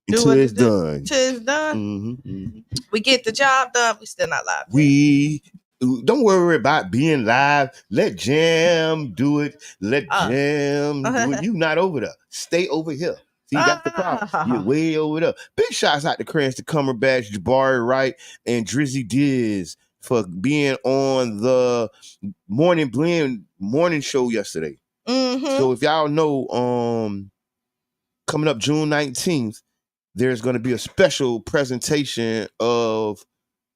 until it's done. Till it's done. We get the job done. We still not live. We don't worry about being live. Let Jam do it. Let Jam do it. You not over there. Stay over here. See, that's the problem. You're way over there. Big shots out to Cranston Cumberbatch, Jabari Wright, and Drizzy Diz for being on the Morning Blend morning show yesterday. So if y'all know, coming up June 19th, there's going to be a special presentation of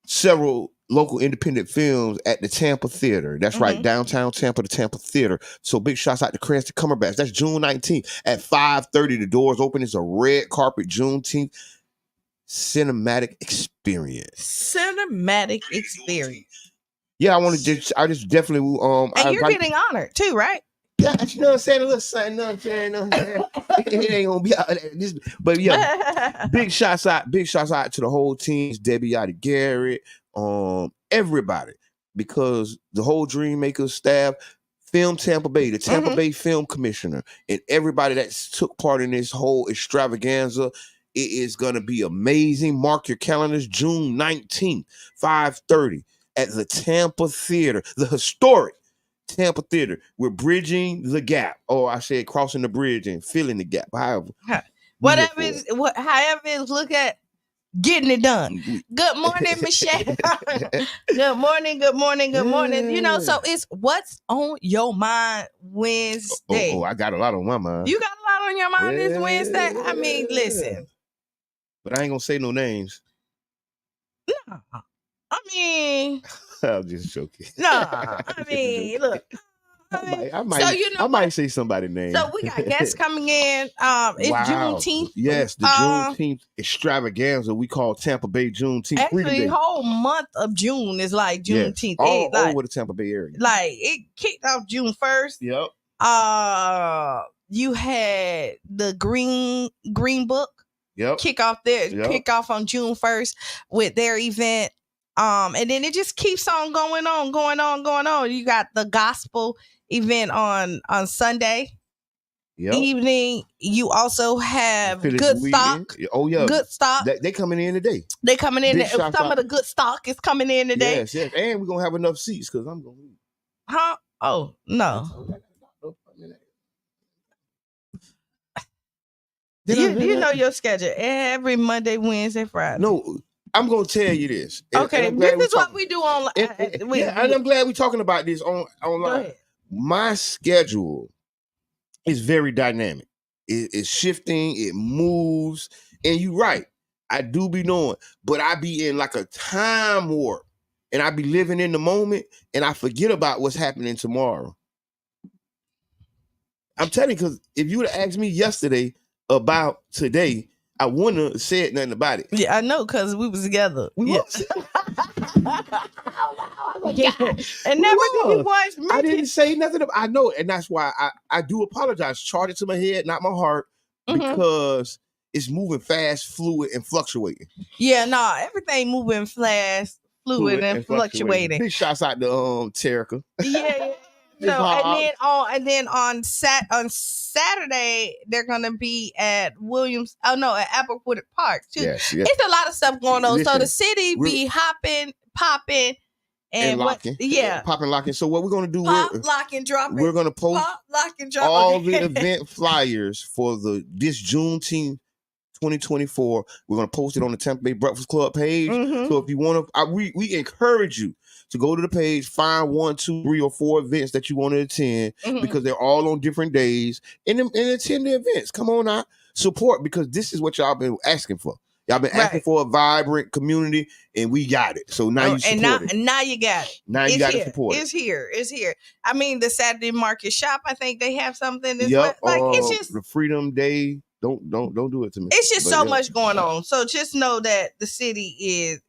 several local independent films at the Tampa Theater. That's right, downtown Tampa, the Tampa Theater. So big shouts out to Cranston Cumberbatch. That's June 19th at 5:30. The doors open. It's a red carpet Juneteenth cinematic experience. Yeah, I just definitely and you're getting honored too, right? Yeah, you know what I'm saying? A little something, you know what I'm saying? It ain't gonna be out there. But yeah, big shouts out to the whole team, Debbie Yadi Garrett, everybody, because the whole Dreammakers staff, Film Tampa Bay, the Tampa Bay Film Commissioner, and everybody that took part in this whole extravaganza. It is gonna be amazing. Mark your calendars, June 19th, 5:30 at the Tampa Theater, the historic Tampa Theater. We're bridging the gap. Oh, I said crossing the bridge and filling the gap. However, however is look at getting it done. Good morning, Michelle. Good morning. You know, so it's what's on your mind Wednesday. Oh, I got a lot on my mind. You got a lot on your mind this Wednesday? I mean, listen. But I ain't gonna say no names. No. I mean, I'm just joking. No, I mean, look. I might say somebody's name. So we got guests coming in. It's Juneteenth. Yes, the Juneteenth extravaganza we call Tampa Bay Juneteenth. Actually, the whole month of June is like Juneteenth. Yes, all over the Tampa Bay area. Like it kicked off June 1st. Yep. You had the Green Book. Yep. Kick off on June 1st with their event. And then it just keeps on going on. You got the gospel event on Sunday evening. You also have Good Stock. Oh yeah, Good Stock. They coming in today. They coming in. Some of the Good Stock is coming in today. Yes, and we're gonna have enough seats because I'm gonna leave. Huh? Oh no. You know your schedule every Monday, Wednesday, Friday. No. I'm gonna tell you this. Okay, this is what we do online. And I'm glad we're talking about this online. My schedule is very dynamic. It's shifting. It moves. And you're right. I do be knowing, but I be in like a time warp, and I be living in the moment, and I forget about what's happening tomorrow. I'm telling you, because if you would have asked me yesterday about today, I wouldn't have said nothing about it. Yeah, I know, because we was together. And never did you once mention. I didn't say nothing. I know, and that's why I do apologize. Charge it to my head, not my heart, because it's moving fast, fluid, and fluctuating. Yeah, no, everything moving fast, fluid, and fluctuating. Big shouts out to Terica. Yeah. So and then on Saturday they're gonna be at Williams. Oh no, at Applewood Park too. Yes. It's a lot of stuff going on. Listen, so the city be hopping, popping, and locking. Popping, locking. So what we're gonna do? Lock and drop. We're gonna post lock and drop all the event flyers for this Juneteenth 2024. We're gonna post it on the Tampa Bay Breakfast Club page. So if you want to, we encourage you to go to the page, find 1, 2, 3, or 4 events that you want to attend because they're all on different days, and attend the events. Come on out, support, because this is what y'all been asking for. Y'all been asking for a vibrant community, and we got it. So now you support it. And now you got it. Now you got to support it. It's here. I mean, the Saturday Market Shop, I think they have something. Like it's just the Freedom Day. Don't do it to me. It's just so much going on. So just know that the city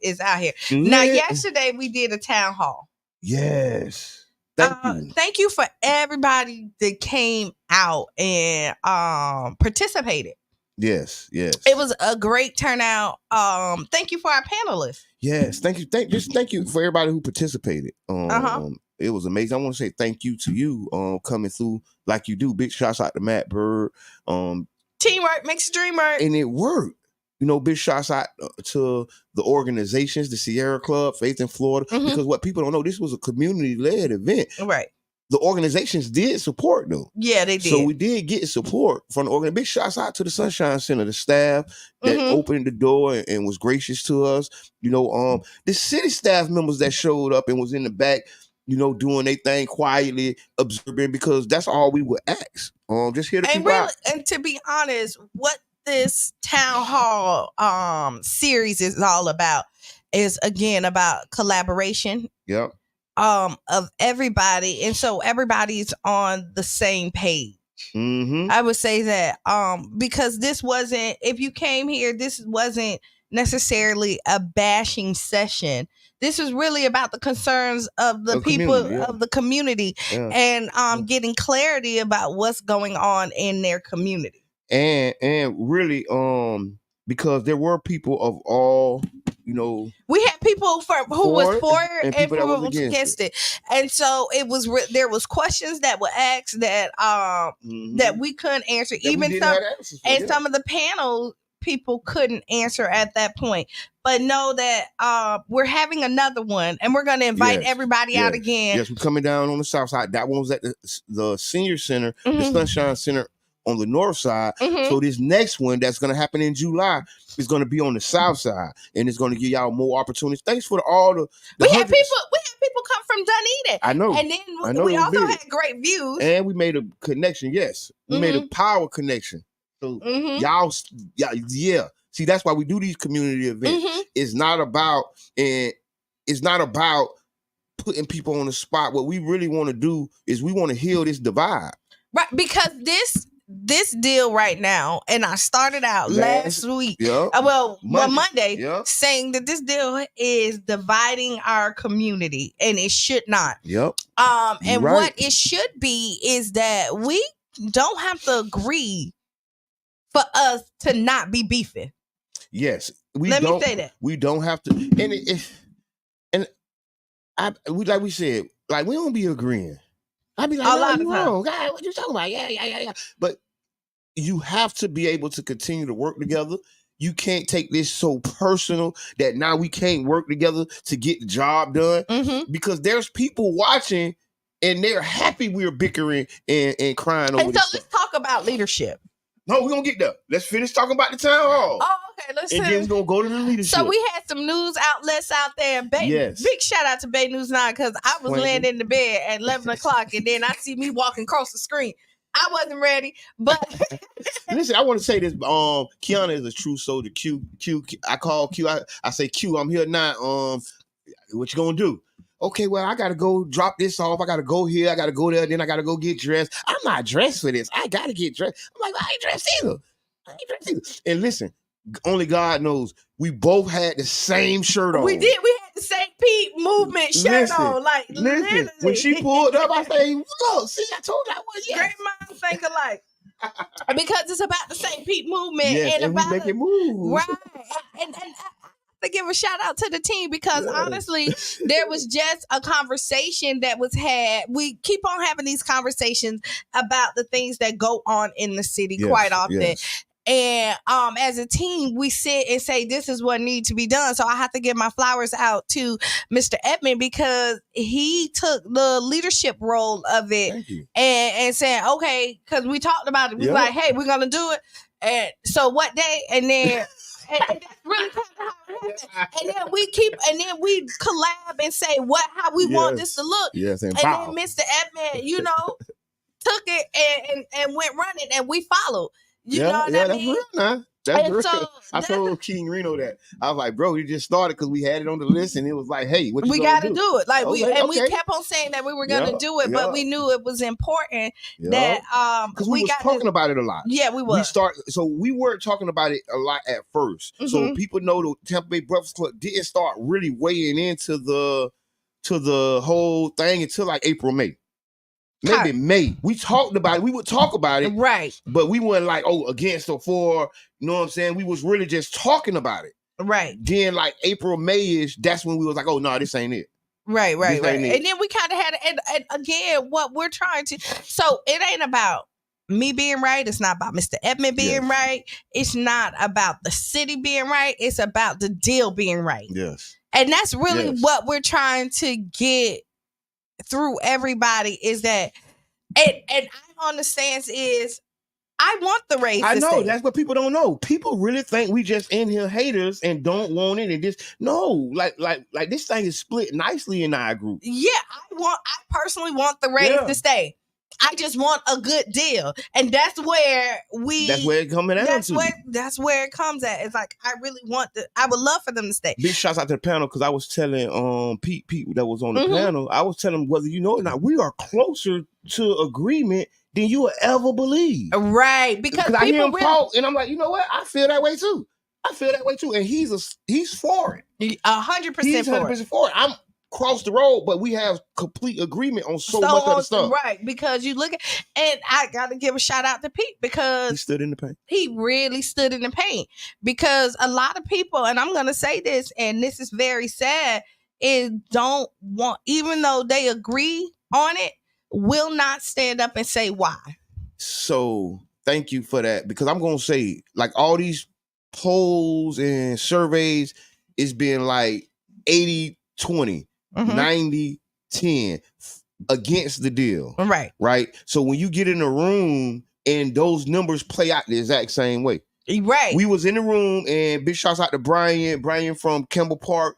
is out here. Now, yesterday we did a town hall. Yes. Thank you for everybody that came out and participated. Yes. It was a great turnout. Thank you for our panelists. Yes, thank you. Thank you for everybody who participated. It was amazing. I want to say thank you to you coming through like you do. Big shouts out to Matt Bird. Teamwork makes the dream work. And it worked. big shots out to the organizations, the Sierra Club, Faith in Florida, because what people don't know, this was a community-led event. Right. The organizations did support them. Yeah, they did. So we did get support from the organization. Big shots out to the Sunshine Center, the staff that opened the door and was gracious to us. The city staff members that showed up and was in the back, doing their thing quietly, observing, because that's all we would ask. Just hear the people out. And to be honest, what this town hall series is all about is, again, about collaboration. Yep. Of everybody, and so everybody's on the same page. I would say that because this wasn't, if you came here, this wasn't necessarily a bashing session. This was really about the concerns of the people of the community, and getting clarity about what's going on in their community. And really, because there were people of all, we had people who was for it and people who was against it. And so it was there was questions that were asked that that we couldn't answer, even some of the panel people couldn't answer at that point. But know that we're having another one, and we're going to invite everybody out again. Yes, we're coming down on the south side. That one was at the senior center, the Sunshine Center on the north side. So this next one that's going to happen in July is going to be on the south side, and it's going to give y'all more opportunities. Thanks for all the we had people come from Dunedin. I know. And then we also had great views. And we made a connection. Yes. We made a power connection. So y'all, see, that's why we do these community events. It's not about putting people on the spot. What we really want to do is we want to heal this divide. Right, because this deal right now, and I started out last week, Monday, saying that this deal is dividing our community, and it should not. And what it should be is that we don't have to agree for us to not be beefing. Yes, Let me say that we don't have to, like we said, like we don't be agreeing. I'd be like, no, you wrong. God, what you talking about? Yeah. But you have to be able to continue to work together. You can't take this so personal that now we can't work together to get the job done, because there's people watching and they're happy we're bickering and crying over this. So let's talk about leadership. No, we're going to get there. Let's finish talking about the town hall. Oh, okay. And then we're going to go to the leadership. So we had some news outlets out there. Big shout out to Bay News 9, because I was laying in the bed at 11 o'clock and then I see me walking across the screen. I wasn't ready, but... Listen, I want to say this. Kiana is a true soldier. Q, I call Q. I say, Q, I'm here now. What you going to do? Okay, well, I got to go drop this off. I got to go here. I got to go there. Then I got to go get dressed. I'm not dressed for this. I got to get dressed. I'm like, I ain't dressed either. And listen, only God knows. We both had the same shirt on. We did. We had the same Pete movement shirt on. Like, literally. When she pulled up, I say, look, see, I told you I was, Great minds think alike. Because it's about the same Pete movement. Yes, and about we make it move. Right. And to give a shout out to the team, because honestly, there was just a conversation that was had. We keep on having these conversations about the things that go on in the city quite often. And as a team, we sit and say, this is what needs to be done. So I have to give my flowers out to Mr. Edmond, because he took the leadership role of it and said, okay, because we talked about it. We were like, hey, we're going to do it. And so what day? And then... And that's really kind of how it happened. And then we collab and say how we want this to look. Yes, and then Mr. Edmond, took it and went running, and we followed. You know what I mean? That's real now. That's real. So I told King Reno that. I was like, bro, you just started because we had it on the list, and it was like, hey, what you we got to do it. Like we kept on saying that we were going to do it, but we knew it was important that because we was talking about it a lot. Yeah, we was. So we weren't talking about it a lot at first. So people know the Tampa Bay Breakfast Club didn't start really weighing into the whole thing until like April, May. Maybe May. We talked about it. We would talk about it. Right. But we weren't like, against or for. You know what I'm saying? We was really just talking about it. Right. Then like April, May-ish, that's when we was like, oh, no, this ain't it. Right. And then we kind of had, and again, what we're trying to, so it ain't about me being right. It's not about Mr. Edmond being right. It's not about the city being right. It's about the deal being right. Yes. And that's really what we're trying to get through everybody is that, and I'm on the stance is, I want the race. I know that's what people don't know. People really think we just in here haters and don't want it, and just no, like this thing is split nicely in our group. Yeah, I personally want the race to stay. I just want a good deal, and that's where it coming down to. That's where it comes at. It's like I really want I would love for them to stay. Big shouts out to the panel because I was telling Pete that was on the panel. I was telling him whether you know it or not, we are closer to agreement than you will ever believe. Right, because I hear him talk, and I'm like, you know what? I feel that way too. And he's for it. 100% He's 100% for it. I'm cross the road, but we have complete agreement on so much of the stuff. Right, because you look at, and I gotta give a shout out to Pete because he stood in the paint. He really stood in the paint because a lot of people, and I'm gonna say this, and this is very sad, is don't want, even though they agree on it, will not stand up and say why. So thank you for that, because I'm gonna say, like, all these polls and surveys is being like 80-20. 90-10 against the deal. Right. So when you get in a room and those numbers play out the exact same way. Right. We was in the room, and big shouts out to Brian from Kemble Park,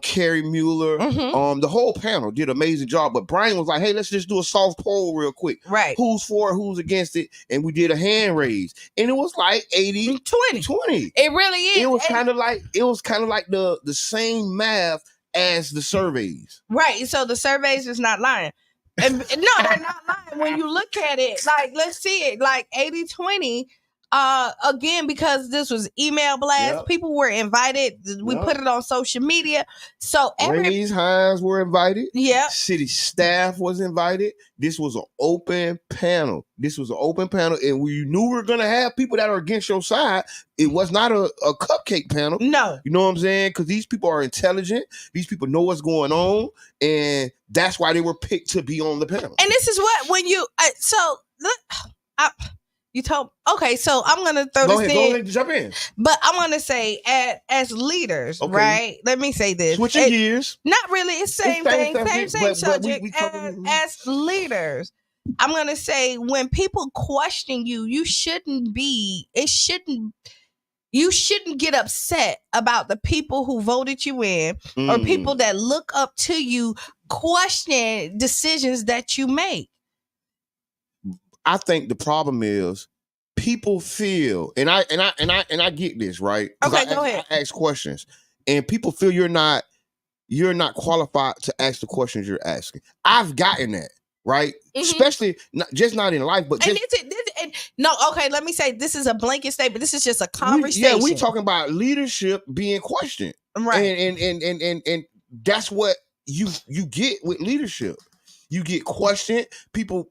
Carrie Mueller, the whole panel did an amazing job. But Brian was like, hey, let's just do a soft poll real quick. Right. Who's for it, who's against it? And we did a hand raise. And it was like 80-20. It really is. It was kind of like the same math as the surveys. Right. So the surveys is not lying. And no, they're not lying. When you look at it, like, let's see it, like 80-20, again, because this was email blast, people were invited. We put it on social media. So Hines were invited. Yeah. City staff was invited. This was an open panel. And we knew we were going to have people that are against your side. It was not a cupcake panel. No. You know what I'm saying? Because these people are intelligent. These people know what's going on. And that's why they were picked to be on the panel. And this is what, when you, you told, okay, so I'm going to throw this in. Go ahead, jump in. But I'm going to say, as leaders, right? Let me say this. Switching gears. Not really. It's same thing. Same subject. As leaders, I'm going to say, when people question you, you shouldn't get upset about the people who voted you in or people that look up to you question decisions that you make. I think the problem is people feel, and I get this, right? Okay, go ahead. I ask questions, and people feel you're not qualified to ask the questions you're asking. I've gotten that, right? Especially not in life, but just. Okay, let me say, this is a blanket statement. This is just a conversation. We talking about leadership being questioned, right? And that's what you get with leadership. You get questioned. People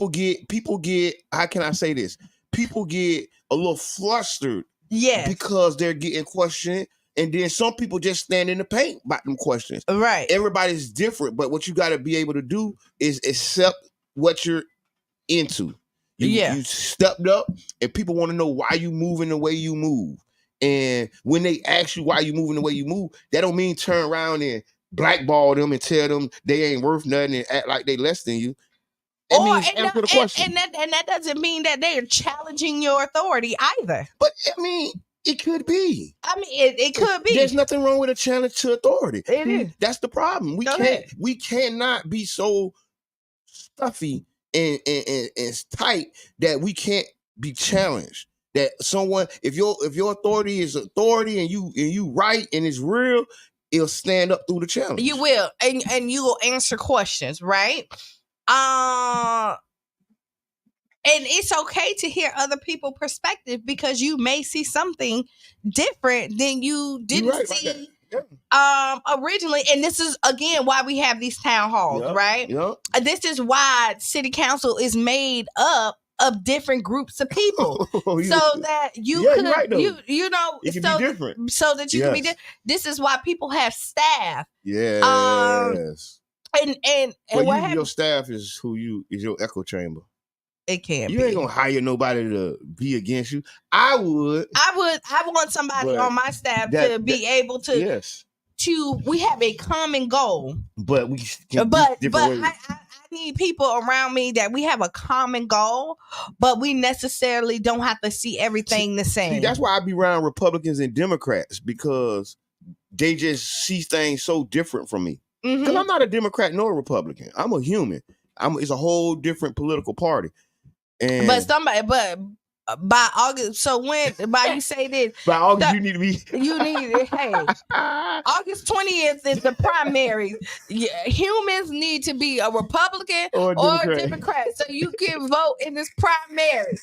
get, how can I say this? People get a little flustered, because they're getting questioned, and then some people just stand in the paint about them questions. Right. Everybody's different, but what you got to be able to do is accept what you're into. You stepped up, and people want to know why you moving the way you move. And when they ask you why you moving the way you move, that don't mean turn around and blackball them and tell them they ain't worth nothing and act like they less than you. Answer the question. And that doesn't mean that they are challenging your authority either. But I mean, it could be. I mean, it could be. There's nothing wrong with a challenge to authority. It is. That's the problem. We cannot be so stuffy and tight that we can't be challenged. That someone, if your authority is authority and you right and it's real, it'll stand up through the challenge. You will, and you will answer questions, right? And it's okay to hear other people's perspective, because you may see something different than you didn't see originally. And this is, again, why we have these town halls, right? This is why city council is made up of different groups of people, so that you can be different, so that you can be different. This is why people have staff. Yes. And what your staff is your echo chamber. It can't You be. ain't gonna hire nobody to be against you. I would. I want somebody on my staff to be able to. Yes. We have a common goal, but we can but different ways. I need people around me that we have a common goal, but we necessarily don't have to see everything the same. See, that's why I be around Republicans and Democrats, because they just see things so different from me. Because I'm not a Democrat nor a Republican. I'm a human. It's a whole different political party. And by August, so by you say this, by August you need to be. Hey, August 20th is the primary. Humans need to be a Republican or a Democrat, so you can vote in this primary.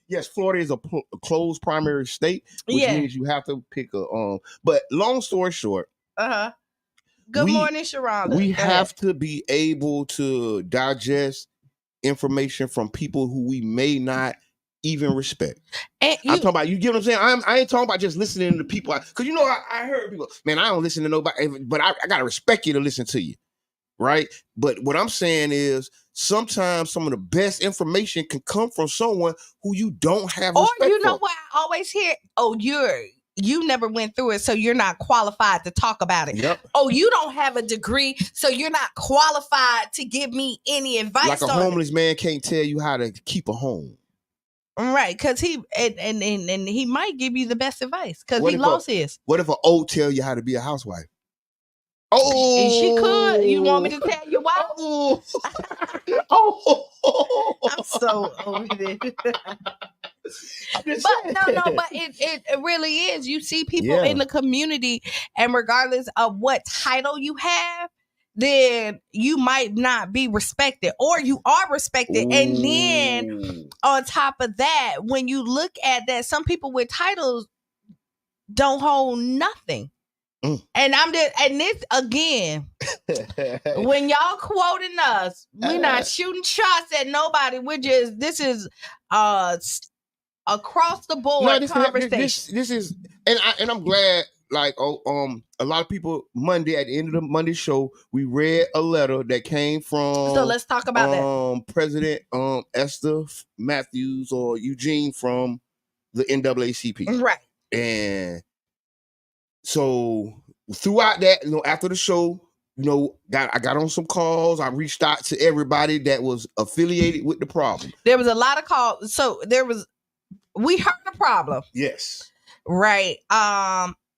Yes, Florida is a closed primary state, which means you have to pick a. But long story short, Good morning, Sharonda. We have to be able to digest information from people who we may not even respect. I'm talking about, you get what I'm saying? I ain't talking about just listening to people. Because I heard people, man, I don't listen to nobody, but I got to respect you to listen to you. Right? But what I'm saying is sometimes some of the best information can come from someone who you don't have respect for. Or you know what I always hear? You never went through it, so you're not qualified to talk about it. Yep. Oh, you don't have a degree, so you're not qualified to give me any advice. Like a homeless man can't tell you how to keep a home. Right, because he might give you the best advice because he lost his. What if an old tell you how to be a housewife? Oh, she could. You want me to tell you why? I'm so over this. But it really is. You see people in the community, and regardless of what title you have, then you might not be respected, or you are respected. Ooh. And then on top of that, when you look at that, some people with titles don't hold nothing. And this again, when y'all quoting us, we're not shooting shots at nobody. This is across the board conversation. This is, and I'm glad. Like, a lot of people Monday at the end of the Monday show, we read a letter that came from. So let's talk about that. President Esther Matthews or Eugene from the NAACP, right? And so throughout that, after the show, I got on some calls. I reached out to everybody that was affiliated with the problem. There was a lot of calls. So we heard the problem. Yes. Right.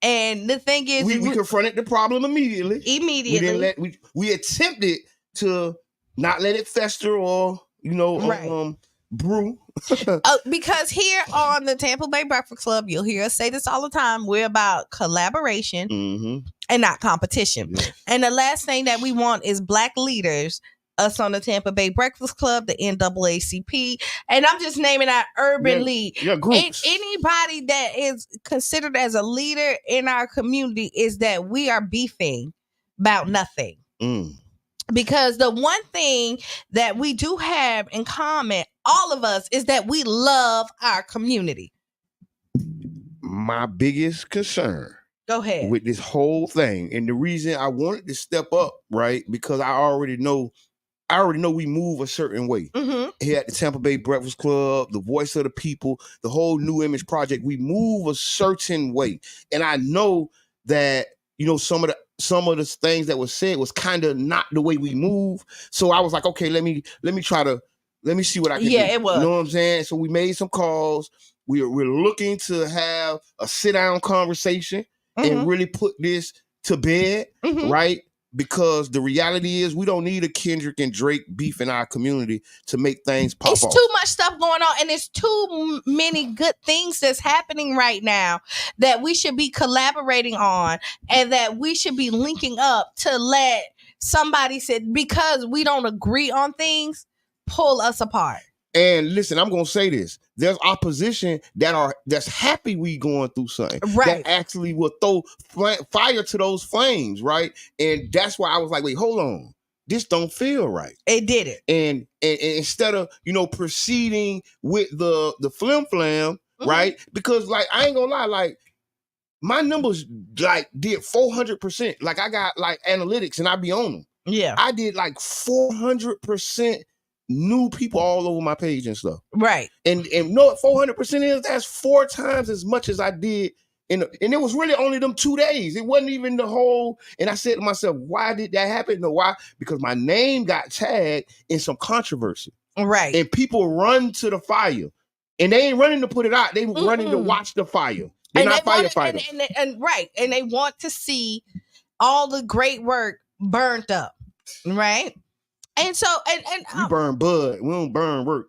And the thing is, we confronted the problem immediately. We didn't we attempted to not let it fester or brew. Because here on the Tampa Bay Breakfast Club, you'll hear us say this all the time. We're about collaboration and not competition. Yes. And the last thing that we want is Black leaders, us on the Tampa Bay Breakfast Club, the NAACP, and I'm just naming our urban league. Groups. Anybody that is considered as a leader in our community is that we are beefing about nothing. Because the one thing that we do have in common, all of us, is that we love our community. My biggest concern, go ahead, with this whole thing, and the reason I wanted to step up, right, because I already know we move a certain way. Here at the Tampa Bay Breakfast Club, the voice of the people, the whole New Image Project, we move a certain way. And I know that, some of the things that was said was kind of not the way we move. So I was like, okay, let me see what I can do. It was. You know what I'm saying? So we made some calls. We're looking to have a sit-down conversation and really put this to bed, right? Because the reality is we don't need a Kendrick and Drake beef in our community to make things pop off. It's too much stuff going on, and it's too many good things that's happening right now that we should be collaborating on, and that we should be linking up to let somebody say, because we don't agree on things, pull us apart. And listen, I'm gonna say this: there's opposition that's happy we going through something, right? That actually will throw fire to those flames, right? And that's why I was like, wait, hold on, this don't feel right. It didn't. And instead of proceeding with the flim, right? Because like I ain't gonna lie, like my numbers like did 400%. Like I got like analytics and I be on them. Yeah, I did like 400% new people all over my page and stuff. Right. And know what 400% is? That's 4 times as much as I did. And it was really only them 2 days. It wasn't even the whole. And I said to myself, why did that happen? No, why? Because my name got tagged in some controversy. Right. And people run to the fire. And they ain't running to put it out. They running to watch the fire. They're not firefighters. And right. And they want to see all the great work burnt up. Right. And so, and we burn bud. We don't burn work.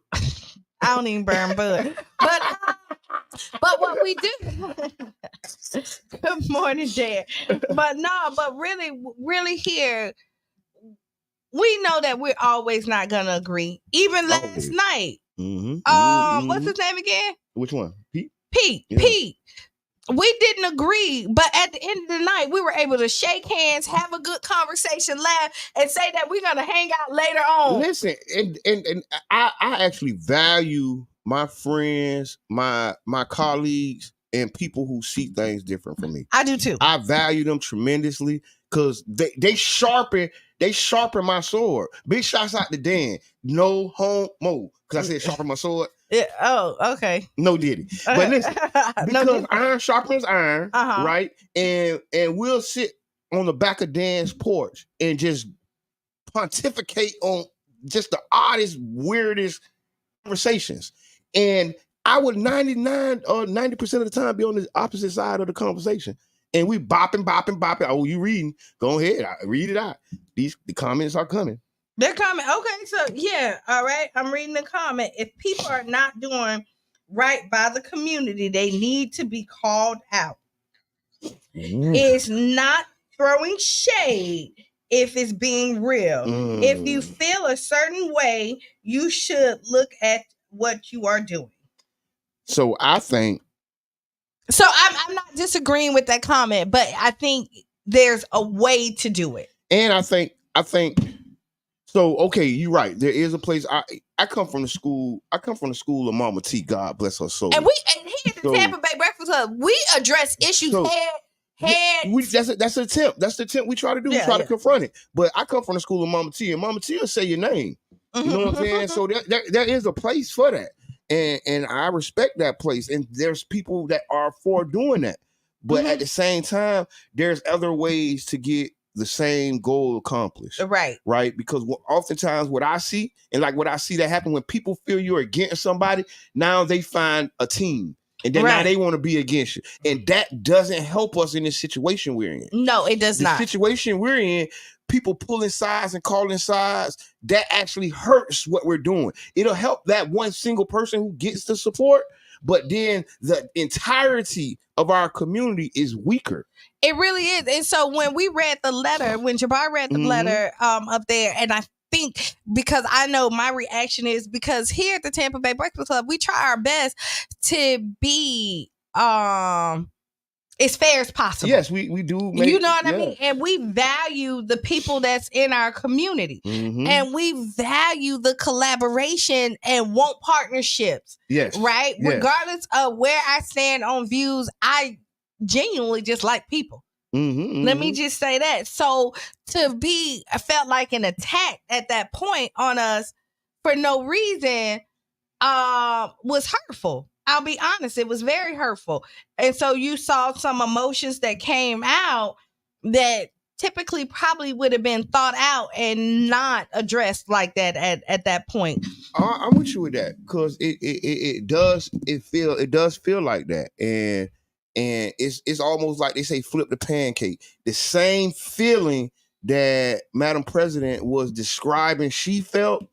I don't even burn bud. But what we do. Good morning, Dad. But really here, we know that we're always not gonna agree. Even last night. What's his name again? Which one? Pete. Yeah. Pete. We didn't agree, but at the end of the night, we were able to shake hands, have a good conversation, laugh, and say that we're gonna hang out later on. Listen, and I actually value my friends, my colleagues, and people who see things different from me. I do too. I value them tremendously because they sharpen my sword. Big shots out to Dan. No homo. Because I said sharpen my sword. Yeah, oh, okay. No diddy. But listen, because iron sharpens iron, right? And we'll sit on the back of Dan's porch and just pontificate on just the oddest, weirdest conversations. And I would 99 or 90% of the time be on the opposite side of the conversation. And we bopping. Oh, you reading? Go ahead. Read it out. The comments are coming. They're coming. Okay, so yeah, all right. I'm reading the comment. If people are not doing right by the community, they need to be called out. It's not throwing shade if it's being real. If you feel a certain way, you should look at what you are doing. So I think. So I'm not disagreeing with that comment, but I think there's a way to do it. And I think. So okay, you're right. There is a place. I come from the school. I come from the school of Mama T. God bless her soul. And here at the Tampa Bay Breakfast Club, we address issues head. That's the attempt. That's the attempt we try to do. We try to confront it. But I come from the school of Mama T, and Mama T will say your name. You know what I'm saying? So there is a place for that, and I respect that place. And there's people that are for doing that. But at the same time, there's other ways to get the same goal accomplished. Right. Because oftentimes what I see, and like what I see that happen when people feel you're against somebody, now they find a team. And then now they want to be against you. And that doesn't help us in this situation we're in. No, it does not. The situation we're in, people pulling sides and calling sides, that actually hurts what we're doing. It'll help that one single person who gets the support, but then the entirety of our community is weaker. It really is. And so when we read the letter, when Jabbar read the letter up there, and I think because I know my reaction is because here at the Tampa Bay Breakfast Club, we try our best to be as fair as possible. Yes, we do. You know what I mean? And we value the people that's in our community. And we value the collaboration and want partnerships. Yes. Right? Yes. Regardless of where I stand on views, I genuinely just like people. Let me just say that. So I felt like an attack at that point on us for no reason was hurtful. I'll be honest, it was very hurtful. And so you saw some emotions that came out that typically probably would have been thought out and not addressed like that at that point. I'm with you with that because it does feel like that. And it's almost like they say flip the pancake. The same feeling that Madam President was describing she felt.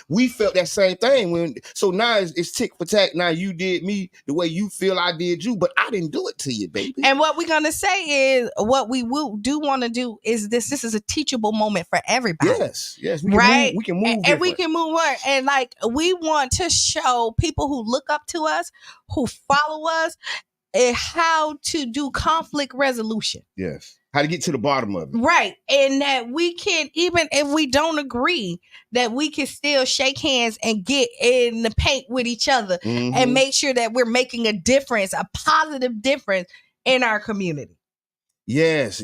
We felt that same thing. So now it's tick for tack. Now you did me the way you feel I did you, but I didn't do it to you, baby. And what we're going to say is what we do want to do is this is a teachable moment for everybody. Yes. We can move. And we can move on. And like we want to show people who look up to us, who follow us, how to do conflict resolution. Yes. How to get to the bottom of it. Right. And that we can, even if we don't agree, that we can still shake hands and get in the paint with each other and make sure that we're making a difference, a positive difference in our community. Yes.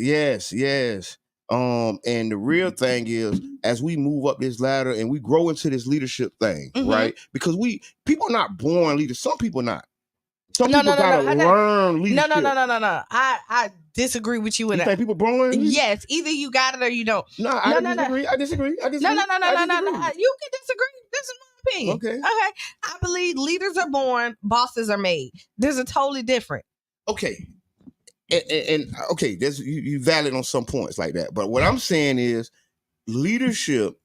And the real thing is, as we move up this ladder and we grow into this leadership thing, right? Because people are not born leaders. Some people not. Some people gotta learn leadership. No. I disagree with you with that. You think people born? Yes, either you got it or you don't. No, I disagree. I disagree. No. You can disagree. This is my opinion. Okay. I believe leaders are born, bosses are made. There's a totally different. Okay. And okay, there's you valid on some points like that. But what I'm saying is leadership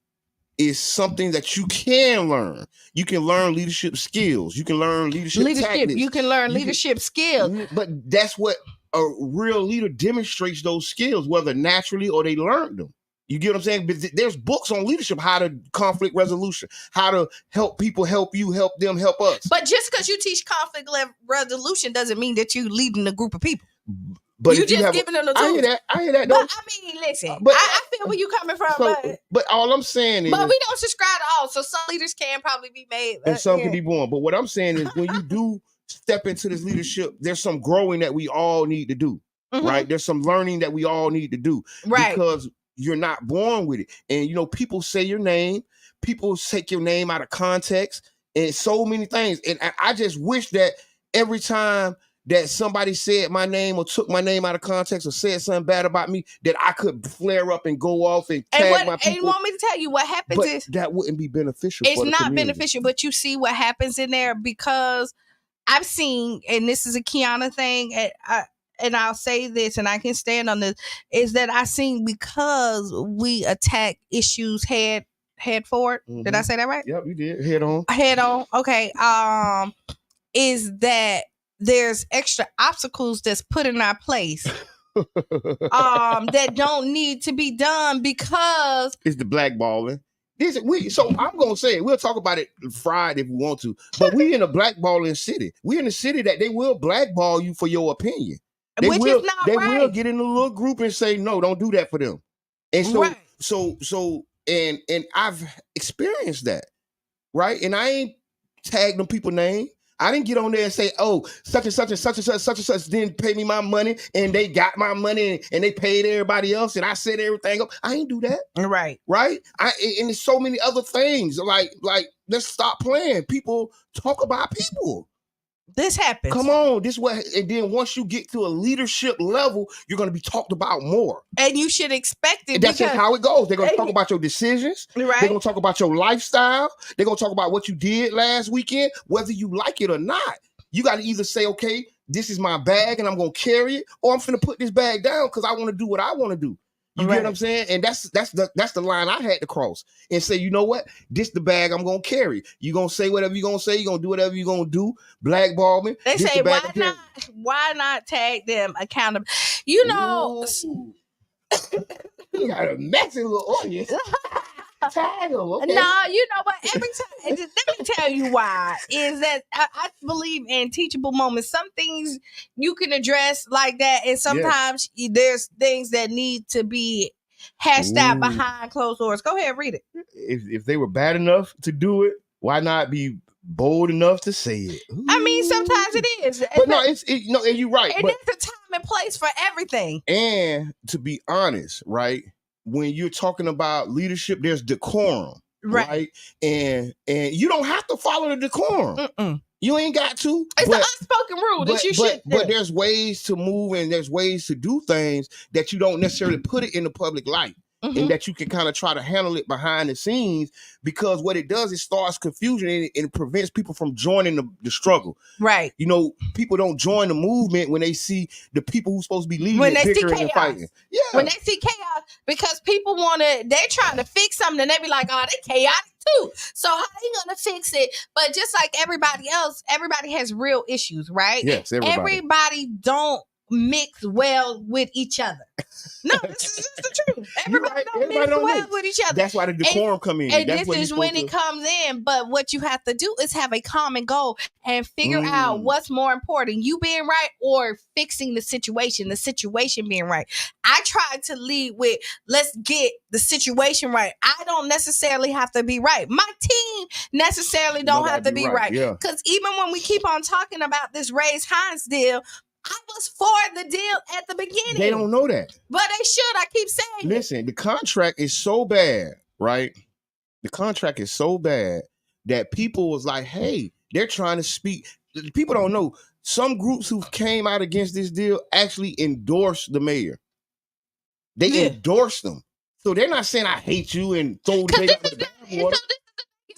is something that you can learn. You can learn leadership skills. You can learn leadership tactics. You can learn leadership skills. But that's what a real leader demonstrates, those skills, whether naturally or they learned them. You get what I'm saying? But there's books on leadership, how to conflict resolution, how to help people help you, help them help us. But just because you teach conflict resolution doesn't mean that you leading a group of people. But you just giving them the tools. I hear that. Though. But I mean, listen, I feel where you coming from. But all I'm saying is, but we don't subscribe to all. So some leaders can probably be made, and some can be born. But what I'm saying is, when you do step into this leadership, there's some growing that we all need to do, right? There's some learning that we all need to do, right? Because you're not born with it, and people say your name, people take your name out of context, and so many things. And I just wish that every time that somebody said my name or took my name out of context or said something bad about me, that I could flare up and go off and tag my people. And you want me to tell you what happens is that wouldn't be beneficial. It's not beneficial, but you see what happens in there, because I've seen, and this is a Kiana thing, and I'll say this, and I can stand on this, is that I seen, because we attack issues head forward. Did I say that right? Yep, you did. Head on. Okay. Is that there's extra obstacles that's put in our place that don't need to be done, because it's the blackballing. So I'm gonna say it. We'll talk about it Friday if we want to. But we in a blackballing city. We in a city that they will blackball you for your opinion. They will get in a little group and say, no, don't do that for them. And so and I've experienced that, right? And I ain't tagged them people name. I didn't get on there and say, oh, such and such and such and such, such and such didn't pay me my money, and they got my money and they paid everybody else, and I set everything up. I ain't do that. Right. And there's so many other things. Like let's stop playing. People talk about people. This happens. Come on, this way. And then once you get to a leadership level, you're going to be talked about more. And you should expect it. And that's just how it goes. They're going to talk about your decisions. Right. They're going to talk about your lifestyle. They're going to talk about what you did last weekend, whether you like it or not. You got to either say, okay, this is my bag and I'm going to carry it, or I'm finna put this bag down because I want to do what I want to do. You get what I'm saying? And that's the line I had to cross and say, you know what? This the bag I'm gonna carry. You gonna say whatever you gonna say. You gonna do whatever you gonna do. Blackball me. They say why not tag them accountable? You know, you got a messy little audience. Tag them. Okay. No, you know what? Every time, let me tell you why. Is that I believe in teachable moments. Some things you can address like that, and sometimes there's things that need to be hashed out behind closed doors. Go ahead, read it. If they were bad enough to do it, why not be bold enough to say it? I mean, sometimes it is. But and you're right. And there's a time and place for everything. And to be honest, right? When you're talking about leadership, there's decorum, right? And you don't have to follow the decorum. You ain't got to. It's an unspoken rule that you should. But there's ways to move and there's ways to do things that you don't necessarily put it in the public light. And that you can kind of try to handle it behind the scenes, because what it does is starts confusion and it prevents people from joining the struggle. Right. You know, people don't join the movement when they see the people who's supposed to be leading when they bickering see and fighting. Yeah. When they see chaos, because people they're trying to fix something and they be like, oh, they chaotic too. So how they gonna fix it? But just like everybody else, everybody has real issues, right? Yes, everybody don't mix well with each other. No, this is just the truth. Everybody don't mix well with each other. That's why the decorum come in. And this is when it comes in. But what you have to do is have a common goal and figure out what's more important, you being right or fixing the situation being right. I try to lead with, let's get the situation right. I don't necessarily have to be right. My team necessarily don't have to be right. Because even when we keep on talking about this Raise Hines deal, I was for the deal at the beginning. They don't know that. But they should. I keep saying Listen, the contract is so bad, right? The contract is so bad that people was like, hey, they're trying to speak. People don't know. Some groups who came out against this deal actually endorsed the mayor. They endorsed them. So they're not saying I hate you and throw the mayor out the bathwater.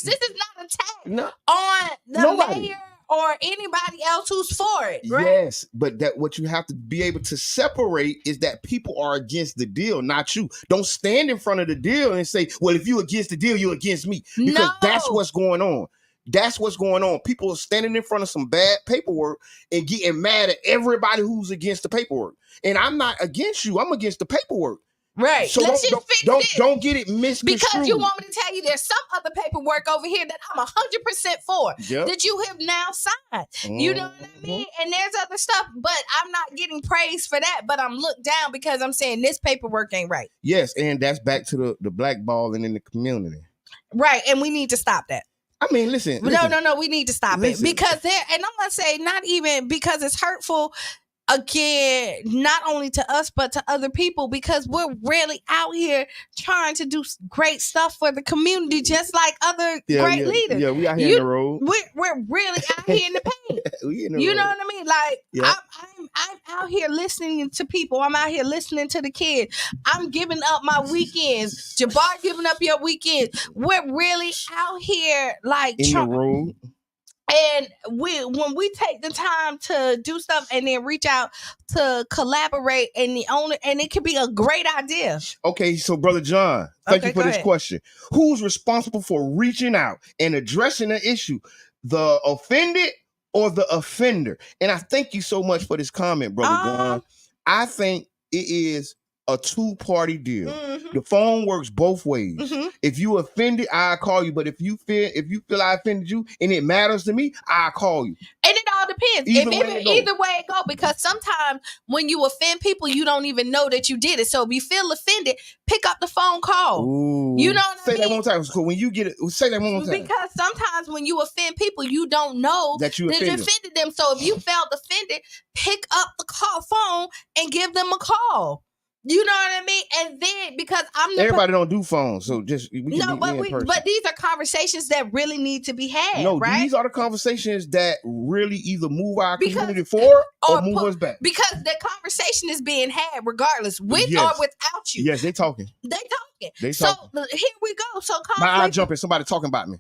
This is not an attack on the mayor or anybody else who's for it, right? Yes, but that what you have to be able to separate is that people are against the deal, not you. Don't stand in front of the deal and say, well, if you against the deal, you against me. Because that's what's going on. That's what's going on. People are standing in front of some bad paperwork and getting mad at everybody who's against the paperwork. And I'm not against you. I'm against the paperwork. Right. So don't get it misconstrued. Because you want me to tell you there's some other paperwork over here that I'm 100% for that you have now signed. You know what I mean? And there's other stuff, but I'm not getting praise for that. But I'm looked down because I'm saying this paperwork ain't right. Yes, and that's back to the blackballing in the community. Right, and we need to stop that. I mean, listen. No, we need to stop it because and I'm gonna say not even because it's hurtful. Again, not only to us, but to other people, because we're really out here trying to do great stuff for the community, just like other great leaders. Yeah, we out here in the road. We're really out here in the paint. You know what I mean? Like, I'm out here listening to people. I'm out here listening to the kids. I'm giving up my weekends. Jabbar giving up your weekends. We're really out here, like, in the road. And when we take the time to do stuff and then reach out to collaborate and it can be a great idea. Okay, so Brother John, thank you for this question. Who's responsible for reaching out and addressing the issue? The offended or the offender? And I thank you so much for this comment, Brother John. I think it is a two-party deal. Mm-hmm. The phone works both ways. Mm-hmm. If you offended, I'll call you. But if you feel I offended you and it matters to me, I'll call you. And it all depends. Either way it go, because sometimes when you offend people, you don't even know that you did it. So if you feel offended, pick up the phone call. Ooh. You know what I mean? Say that one time. So when you get it, say that one more time. Because sometimes when you offend people, you don't know that you offended them. So if you felt offended, pick up the phone and give them a call. You know what I mean? And then because everybody don't do phones, so but these are conversations that really need to be had. No, right? These are the conversations that really either move our community forward or move us back. Because the conversation is being had regardless, with or without you. Yes, they talking. So here we go. So my eye jumping. Somebody talking about me.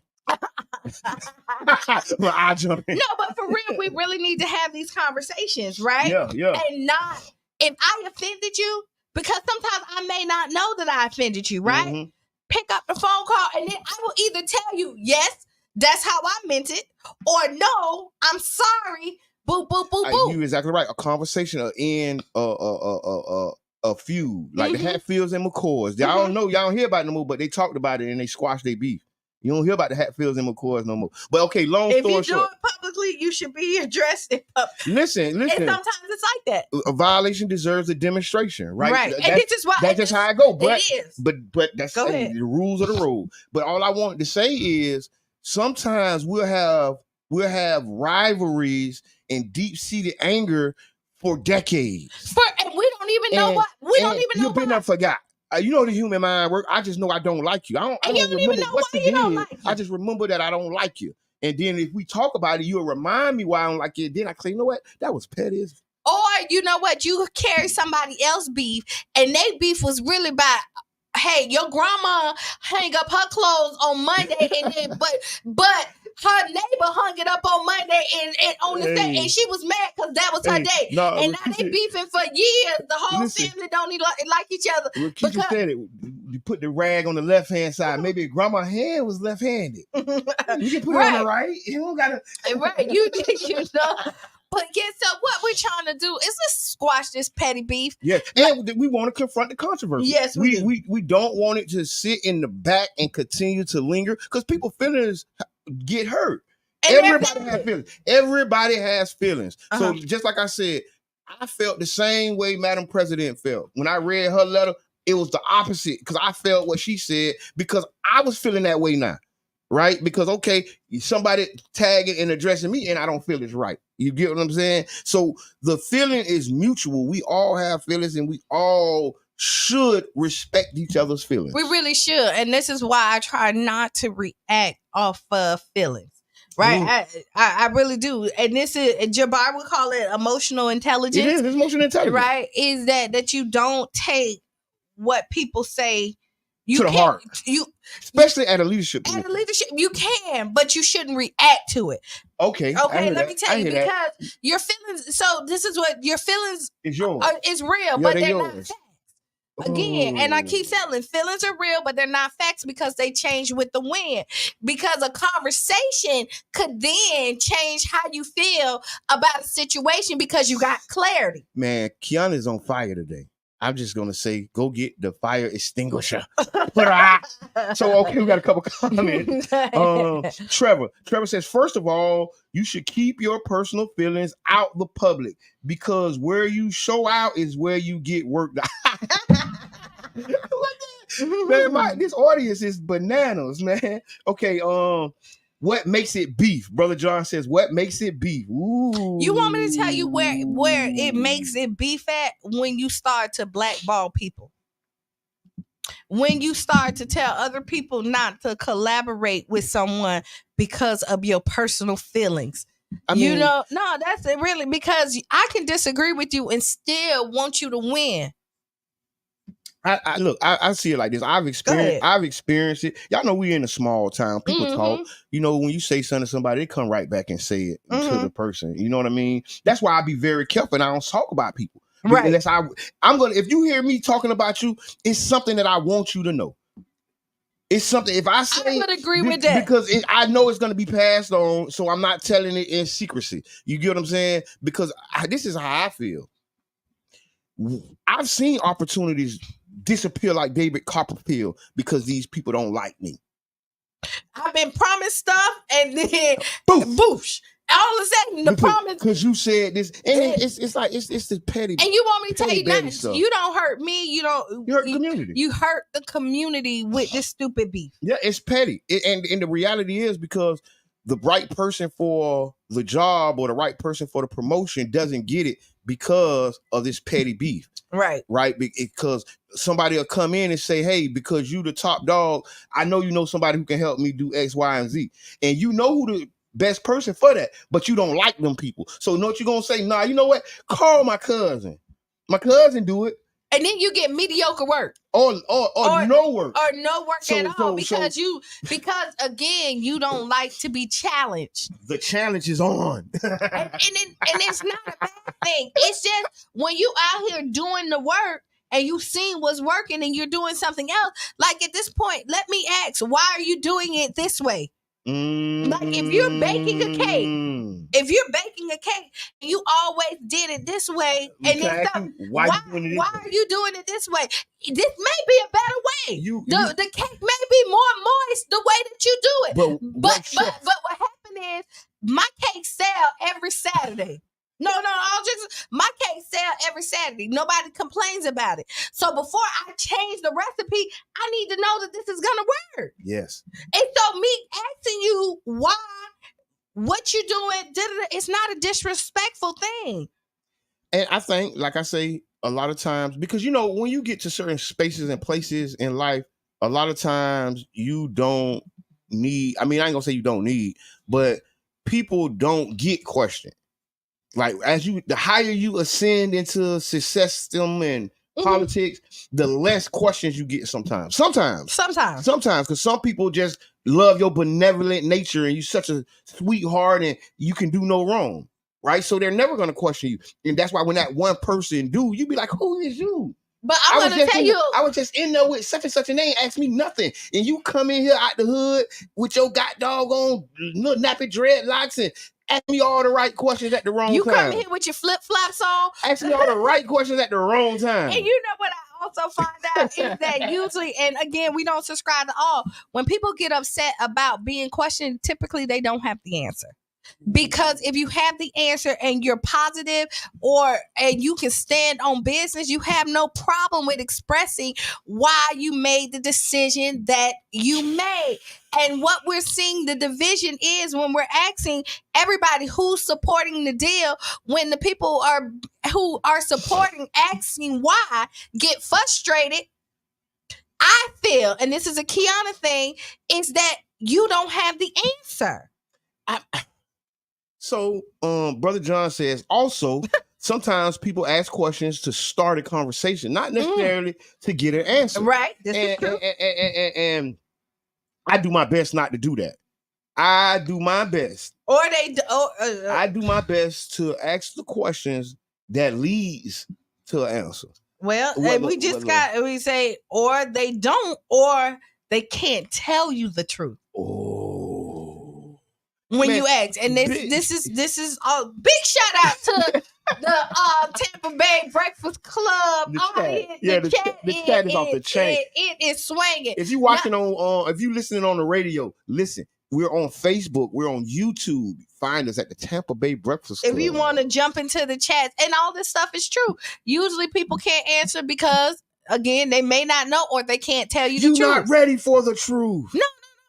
My eye jumping. No, but for real, we really need to have these conversations, right? Yeah. And not if I offended you. Because sometimes I may not know that I offended you, right? Mm-hmm. Pick up the phone call and then I will either tell you, yes, that's how I meant it, or no, I'm sorry. Boo, boo, boo, boo. You're exactly right. A conversation will end a feud. Like the Hatfields and McCoys. Y'all don't know, y'all don't hear about it no more, but they talked about it and they squashed their beef. You don't hear about the Hatfields and McCoys no more. But okay, long story short. If you do it publicly, you should be addressed in public. Listen. And sometimes it's like that. A violation deserves a demonstration, right? Right. And this is why that's just how I go. But it is. But that's the rules of the road. But all I wanted to say is sometimes we'll have rivalries and deep-seated anger for decades. And we don't even know what. We don't even know. You've been there forgot. You know the human mind work. I just know I don't like you. I don't remember even know what why you don't like you. I just remember that I don't like you. And then if we talk about it, you'll remind me why I don't like you. Then I say, you know what? That was petty. Or you know what? You carry somebody else's beef, and their beef was really about, hey, your grandma hang up her clothes on Monday, and then but her neighbor hung it up on Monday and on the day, and she was mad because that was her day. No, and now they beefing for years. The whole family don't even like each other. Keisha said it. You put the rag on the left hand side. Maybe grandma's hand was left handed. You can put it on the right. You don't gotta. Right. You know. But so what we're trying to do is let's squash this petty beef. Yes, and we want to confront the controversy. Yes, we don't want it to sit in the back and continue to linger because people's feelings get hurt. Everybody has feelings. So just like I said, I felt the same way Madam President felt. When I read her letter, it was the opposite because I felt what she said because I was feeling that way now. right? Because okay, somebody tagging and addressing me and I don't feel it's right. You get what I'm saying? So the feeling is mutual. We all have feelings and we all should respect each other's feelings. We really should. And this is why I try not to react off of feelings. Right? I really do. And this is, Jabbar would call it emotional intelligence. It is emotional intelligence. Right? Is that you don't take what people say to the heart. Especially at a leadership position. At a leadership, you can, but you shouldn't react to it. Okay. Let me tell you, because your feelings. So this is what your feelings is yours. Is real, but they're not facts. Again, and I keep telling, feelings are real, but they're not facts because they change with the wind. Because a conversation could then change how you feel about a situation because you got clarity. Man, Kiana's on fire today. I'm just going to say, go get the fire extinguisher. Put her out. So, okay, we got a couple comments. Trevor says, first of all, you should keep your personal feelings out the public because where you show out is where you get worked out. Man, this audience is bananas, man. Okay, what makes it beef? Brother John says, what makes it beef? Ooh. You want me to tell you where it makes it beef at? When you start to blackball people. When you start to tell other people not to collaborate with someone because of your personal feelings. No, that's it really, because I can disagree with you and still want you to win. I see it like this. I've experienced it. Y'all know we in a small town. People talk. You know, when you say something to somebody, they come right back and say it to the person. You know what I mean? That's why I be very careful and I don't talk about people. Right. Unless I'm gonna, if you hear me talking about you, it's something that I want you to know. It's something, if I say, I would agree with that. Because I know it's going to be passed on, so I'm not telling it in secrecy. You get what I'm saying? Because this is how I feel. I've seen opportunities disappear like David Copperfield because these people don't like me. I've been promised stuff and then boosh. All of a sudden, the promise. Because you said this, and it's like it's the petty. And you want me to tell you that you don't hurt me. You hurt the community. You hurt the community with this stupid beef. Yeah, it's petty, and the reality is because the right person for the job or the right person for the promotion doesn't get it because of this petty beef. Right. Because somebody will come in and say, hey, because you the top dog, I know you know somebody who can help me do X, Y, and Z. And you know who the best person for that, but you don't like them people. So you know what you're going to say? Nah, you know what? Call my cousin. My cousin do it. And then you get mediocre work. Or no work. Or no work at all. Because again, you don't like to be challenged. The challenge is on. and it's not a bad thing. It's just when you out here doing the work and you seen what's working and you're doing something else. Like at this point, let me ask, why are you doing it this way? Like if you're baking a cake, and you always did it this way, and then why are you doing it this way? This may be a better way. The cake may be more moist the way that you do it. But what happened is my cakes sell every Saturday. No, my cakes sell every Saturday. Nobody complains about it. So before I change the recipe, I need to know that this is gonna work. Yes. And so me asking you what you doing, it's not a disrespectful thing. And I think, like I say, a lot of times, because when you get to certain spaces and places in life, a lot of times you don't need, I ain't gonna say you don't need, but people don't get questioned. Like the higher you ascend into success system and politics, the less questions you get sometimes. Sometimes, because some people just love your benevolent nature and you're such a sweetheart and you can do no wrong, right? So they're never going to question you. And that's why when that one person do, you be like, who is you? But I'm going to tell you. I was just in there with such and such a name, ask me nothing. And you come in here out the hood with your doggone little nappy dreadlocks and ask me all the right questions at the wrong time. You come here with your flip-flops on. Ask me all the right questions at the wrong time. And you know what I also find out is that usually, and again, we don't subscribe to all, when people get upset about being questioned, typically they don't have the answer. Because if you have the answer and you're positive and you can stand on business, you have no problem with expressing why you made the decision that you made. And what we're seeing the division is when we're asking everybody who's supporting the deal, when the people who are supporting asking why get frustrated. I feel, and this is a Kiana thing, is that you don't have the answer. So, Brother John says also, sometimes people ask questions to start a conversation, not necessarily to get an answer. Right. This is true. And I do my best not to do that. I do my best. I do my best to ask the questions that leads to an answer. Well, we say, or they don't, or they can't tell you the truth. Oh. When you ask, and this is a big shout out to the Tampa Bay Breakfast Club. The chat is off the chain. It is swinging. If you watching if you listening on the radio, listen. We're on Facebook. We're on YouTube. Find us at the Tampa Bay Breakfast Club. If you want to jump into the chats, and all this stuff is true. Usually people can't answer because, again, they may not know or they can't tell you the truth. You're not ready for the truth. No.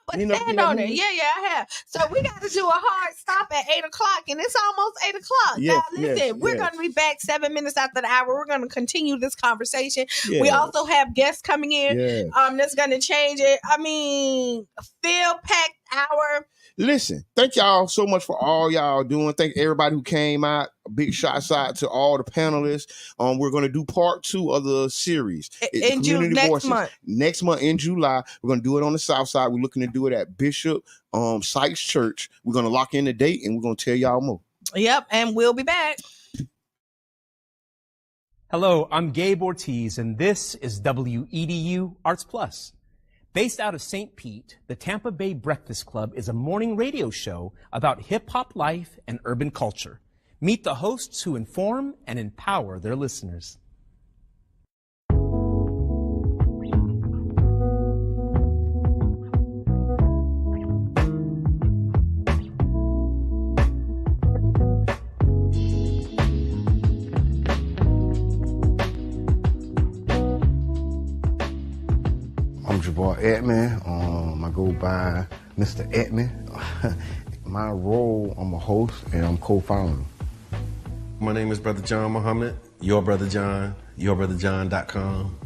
But stand on it. Yeah, I have. So we got to do a hard stop at 8 o'clock, and it's almost 8 o'clock. Yes, now, listen, we're going to be back 7 minutes after the hour. We're going to continue this conversation. Yes. We also have guests coming in. Yes. That's going to change it. I mean, field-packed hour. Listen, thank y'all so much for all y'all doing. Thank everybody who came out. A big shout out to all the panelists. We're going to do part 2 of the series. Next month in July. We're going to do it on the South Side. We're looking to do it at Bishop Sykes Church. We're going to lock in the date and we're going to tell y'all more. Yep, and we'll be back. Hello, I'm Gabe Ortiz, and this is WEDU Arts Plus. Based out of St. Pete, the Tampa Bay Breakfast Club is a morning radio show about hip-hop life and urban culture. Meet the hosts who inform and empower their listeners. I'm Jabbar Edmond. I go by Mr. Edmond. My role, I'm a host and I'm co-founder. My name is Brother John Muhammad, Your Brother John, YourBrotherJohn.com.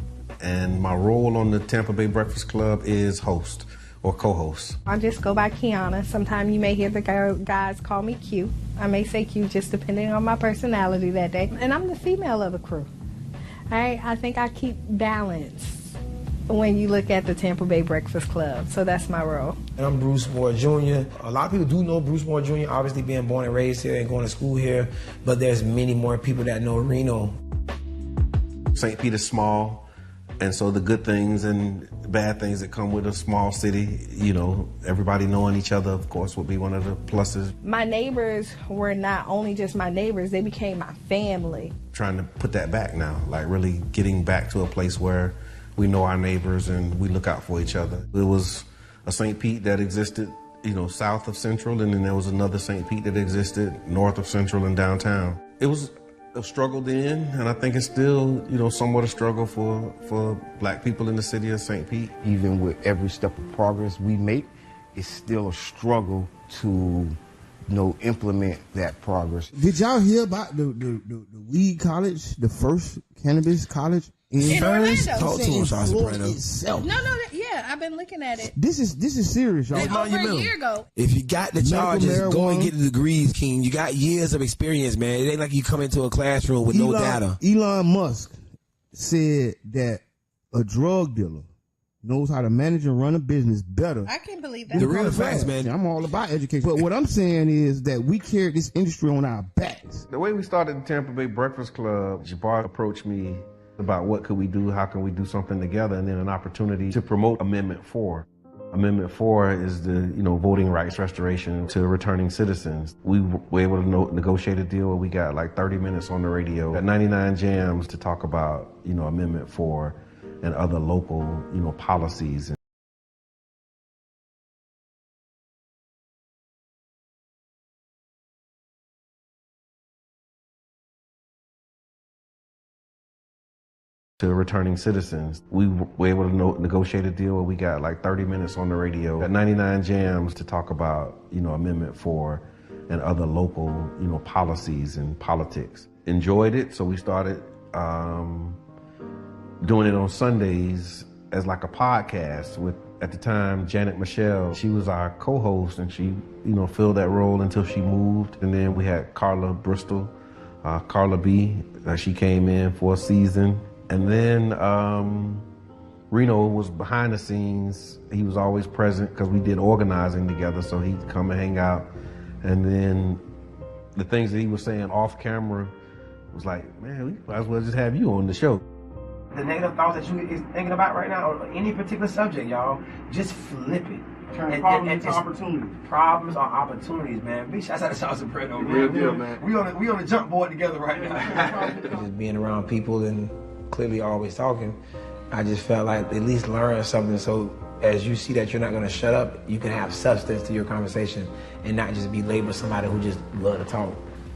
And my role on the Tampa Bay Breakfast Club is host or co-host. I just go by Kiana. Sometimes you may hear the guys call me Q. I may say Q just depending on my personality that day. And I'm the female of the crew. All right, I think I keep balance when you look at the Tampa Bay Breakfast Club. So that's my role. And I'm Bruce Moore Jr. A lot of people do know Bruce Moore Jr., obviously being born and raised here and going to school here, but there's many more people that know Reno. St. Pete is small, and so the good things and bad things that come with a small city, everybody knowing each other, of course, would be one of the pluses. My neighbors were not only just my neighbors, they became my family. Trying to put that back now, like really getting back to a place where we know our neighbors and we look out for each other. There was a St. Pete that existed, south of Central, and then there was another St. Pete that existed north of Central and downtown. It was a struggle then, and I think it's still, somewhat a struggle for Black people in the city of St. Pete. Even with every step of progress we make, it's still a struggle to implement that progress. Did y'all hear about the weed college, the first cannabis college in Orlando? Talk to him, Soprano. No, yeah, I've been looking at it. This is serious, y'all. Over a year ago. If you got the charges, go and get the degrees, King. You got years of experience, man. It ain't like you come into a classroom with no data. Elon Musk said that a drug dealer knows how to manage and run a business better. I can't believe that. The real facts, man. I'm all about education. But what I'm saying is that we carry this industry on our backs. The way we started the Tampa Bay Breakfast Club, Jabbar approached me about what could we do, how can we do something together, and then an opportunity to promote Amendment 4. Amendment 4 is the, voting rights restoration to returning citizens. We were able to negotiate a deal where we got like 30 minutes on the radio at 99 Jams to talk about, Amendment 4 and other local, policies. to returning citizens. We were able to negotiate a deal where we got like 30 minutes on the radio, got 99 jams to talk about, Amendment 4 and other local, policies and politics. Enjoyed it, so we started doing it on Sundays as like a podcast with, at the time, Janet Michelle. She was our co-host, and she, filled that role until she moved. And then we had Carla Bristol, Carla B. She came in for a season. And then Reno was behind the scenes. He was always present because we did organizing together, so he'd come and hang out. And then the things that he was saying off camera was like, man, we might as well just have you on the show. The negative thoughts that you is thinking about right now, or any particular subject, y'all, just flip it. Turn problems into opportunities. Problems are opportunities, man. Big shouts out to Charles Soprano, man. Real deal, man. We on the jump board together right now. Just being around people and clearly always talking, I just felt like at least learn something. So as you see that you're not going to shut up, you can have substance to your conversation and not just be labeled somebody who just love to talk.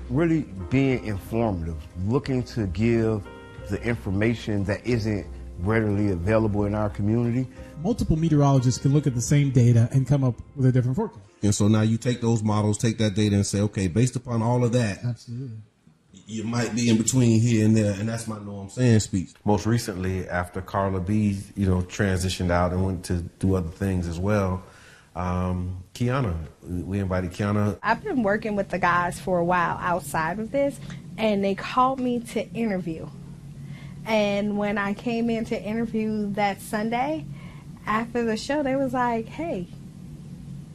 Really being informative, looking to give the information that isn't readily available in our community. Multiple meteorologists can look at the same data and come up with a different forecast. And so now you take those models, take that data and say, okay, based upon all of that, absolutely, you might be in between here and there, and that's my know what I'm saying speech. Most recently, after Carla B, transitioned out and went to do other things as well, Kiana, we invited Kiana. I've been working with the guys for a while outside of this, and they called me to interview. And when I came in to interview that Sunday, after the show, they was like, hey,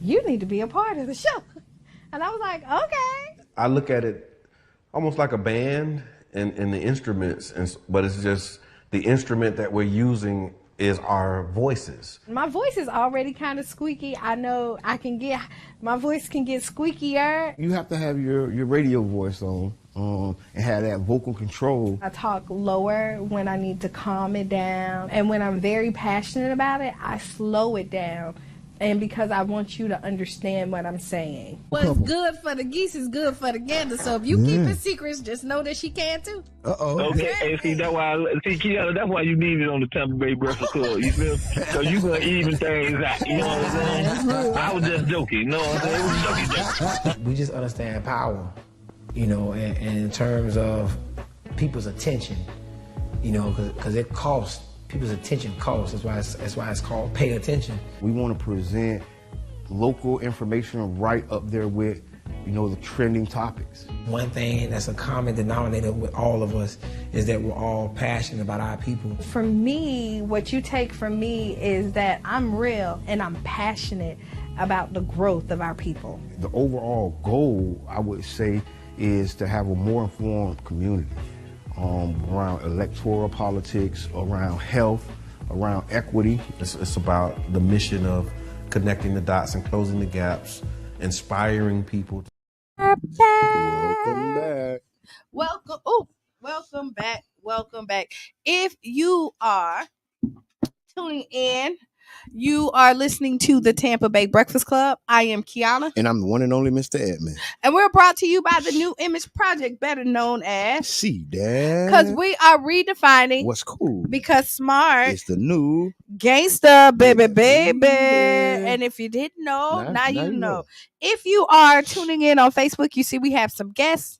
you need to be a part of the show. And I was like, okay. I look at it almost like a band and the instruments, but it's just the instrument that we're using is our voices. My voice is already kind of squeaky. I know my voice can get squeakier. You have to have your radio voice on. And have that vocal control. I talk lower when I need to calm it down. And when I'm very passionate about it, I slow it down. And because I want you to understand what I'm saying. What's good for the geese is good for the gander. So if you keep it secrets, just know that she can too. Okay, and see that's why you need it on the Tampa Bay Breakfast Club. You feel? So you gonna even things out. You know what I'm saying? I was just joking. You know what I'm saying? It was joking. We just understand power. And in terms of people's attention, because it costs, people's attention costs. That's why it's called pay attention. We want to present local information right up there with, the trending topics. One thing that's a common denominator with all of us is that we're all passionate about our people. For me, what you take from me is that I'm real and I'm passionate about the growth of our people. The overall goal, I would say, is to have a more informed community around electoral politics, around health, around equity. It's about the mission of connecting the dots and closing the gaps, inspiring people. Welcome back. Welcome back. If you are tuning in, you are listening to the Tampa Bay Breakfast Club. I am Kiana. And I'm the one and only Mr. Edmond. And we're brought to you by the New Image Project, better known as C-Dad. Because we are redefining what's cool. Because smart is the new gangsta, baby. And if you didn't know, now you know. If you are tuning in on Facebook, you see we have some guests.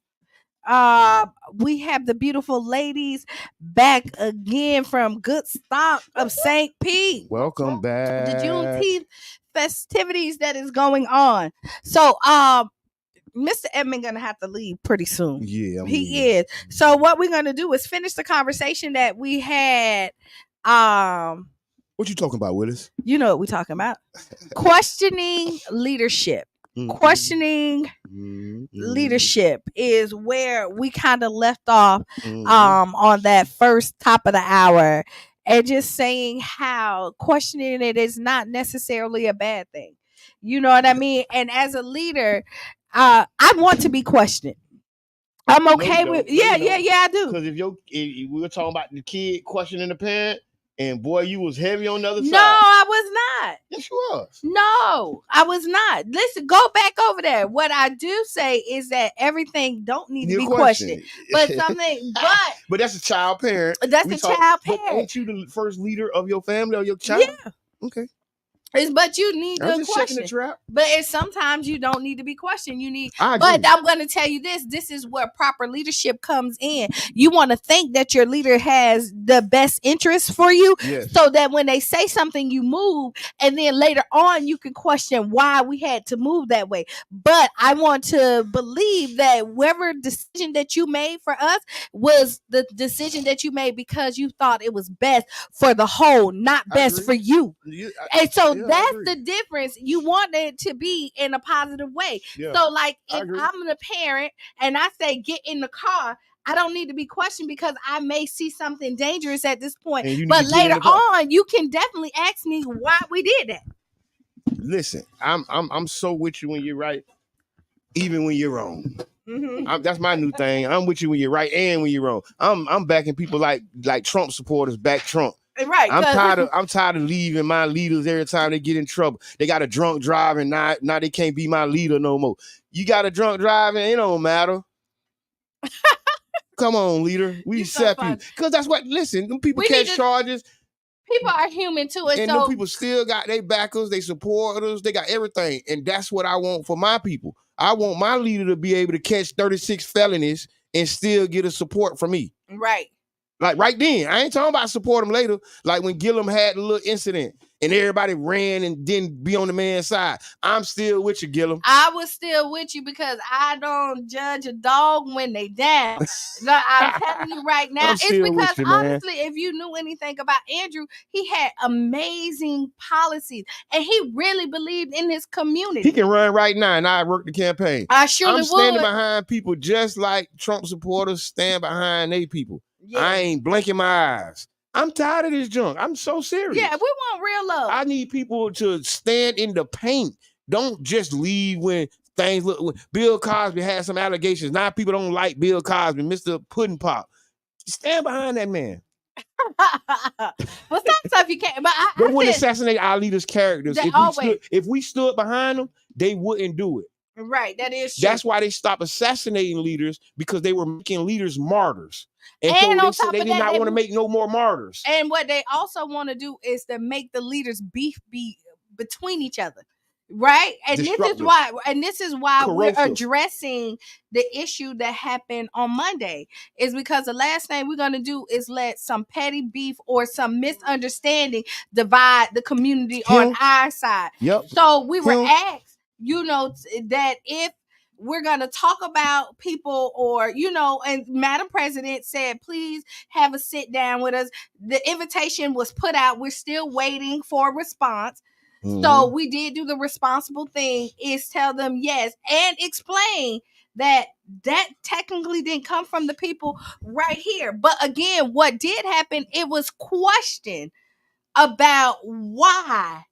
We have the beautiful ladies back again from good stock of St. Pete. Welcome back. The Juneteenth festivities that is going on. So, Mr. Edmond gonna have to leave pretty soon. Yeah, he is. So, what we're gonna do is finish the conversation that we had. What you talking about, Willis? You know what we're talking about. Questioning leadership. Questioning leadership is where we kind of left off on that first top of the hour, and just saying how questioning it is not necessarily a bad thing. You know what I mean? And as a leader, I want to be questioned. I'm okay with I do. Because if we were talking about the kid questioning the parent, And boy, you was heavy on the other side. No, I was not. Yes, you was. No, I was not. Listen, go back over there. What I do say is that everything don't need to be questioned. But something, but that's a child parent. That's a child parent. But ain't you the first leader of your family or your child? Yeah. Okay. But you need to just question. The trap. But sometimes you don't need to be questioned. You need. I agree. But I'm going to tell you this. This is where proper leadership comes in. You want to think that your leader has the best interest for you, so that when they say something, you move, and then later on you can question why we had to move that way. But I want to believe that whatever decision that you made for us was the decision that you made because you thought it was best for the whole, not best for you. And so that's the difference. You want it to be in a positive way. Yeah, so like if I'm the parent and I say get in the car, I don't need to be questioned because I may see something dangerous at this point. But later on, you can definitely ask me why we did that. Listen, I'm so with you when you're right, even when you're wrong. Mm-hmm. That's my new thing. I'm with you when you're right and when you're wrong. I'm backing people like Trump supporters back Trump. Right. I'm tired of leaving my leaders every time they get in trouble. They got a drunk driving, now they can't be my leader no more. You got a drunk driving, it don't matter. Come on, leader. We accept you. Because that's what, listen, them people catch charges. People are human too. And them people still got their backers, they supporters, they got everything. And that's what I want for my people. I want my leader to be able to catch 36 felonies and still get a support from me. Right. Like right then, I ain't talking about support him later. Like when Gillum had the little incident and everybody ran and didn't be on the man's side. I'm still with you, Gillum. I was still with you because I don't judge a dog when they down. No, I'm telling you right now. It's because honestly, if you knew anything about Andrew, he had amazing policies and he really believed in his community. He can run right now and I work the campaign. I surely would. I'm standing behind people just like Trump supporters stand behind their people. Yeah. I ain't blinking my eyes. I'm tired of this junk. I'm so serious. Yeah, we want real love. I need people to stand in the paint. Don't just leave when things look. When Bill Cosby had some allegations. Now people don't like Bill Cosby, Mr. Pudding Pop. Stand behind that man. Well, some stuff you can't. But they wouldn't assassinate our leaders' characters. If we stood behind them, they wouldn't do it. Right, that is true. That's why they stopped assassinating leaders, because they were making leaders martyrs. And so they did not want to make no more martyrs. And what they also want to do is to make the leaders beef be between each other. Right. And this is why we're addressing the issue that happened on Monday, is because the last thing we're going to do is let some petty beef or some misunderstanding divide the community on our side. Yep. So we were asked, that if we're going to talk about people or, and Madam President said, please have a sit down with us. The invitation was put out. We're still waiting for a response. So we did do the responsible thing, is tell them yes and explain that technically didn't come from the people right here. But again, what did happen, it was questioned about why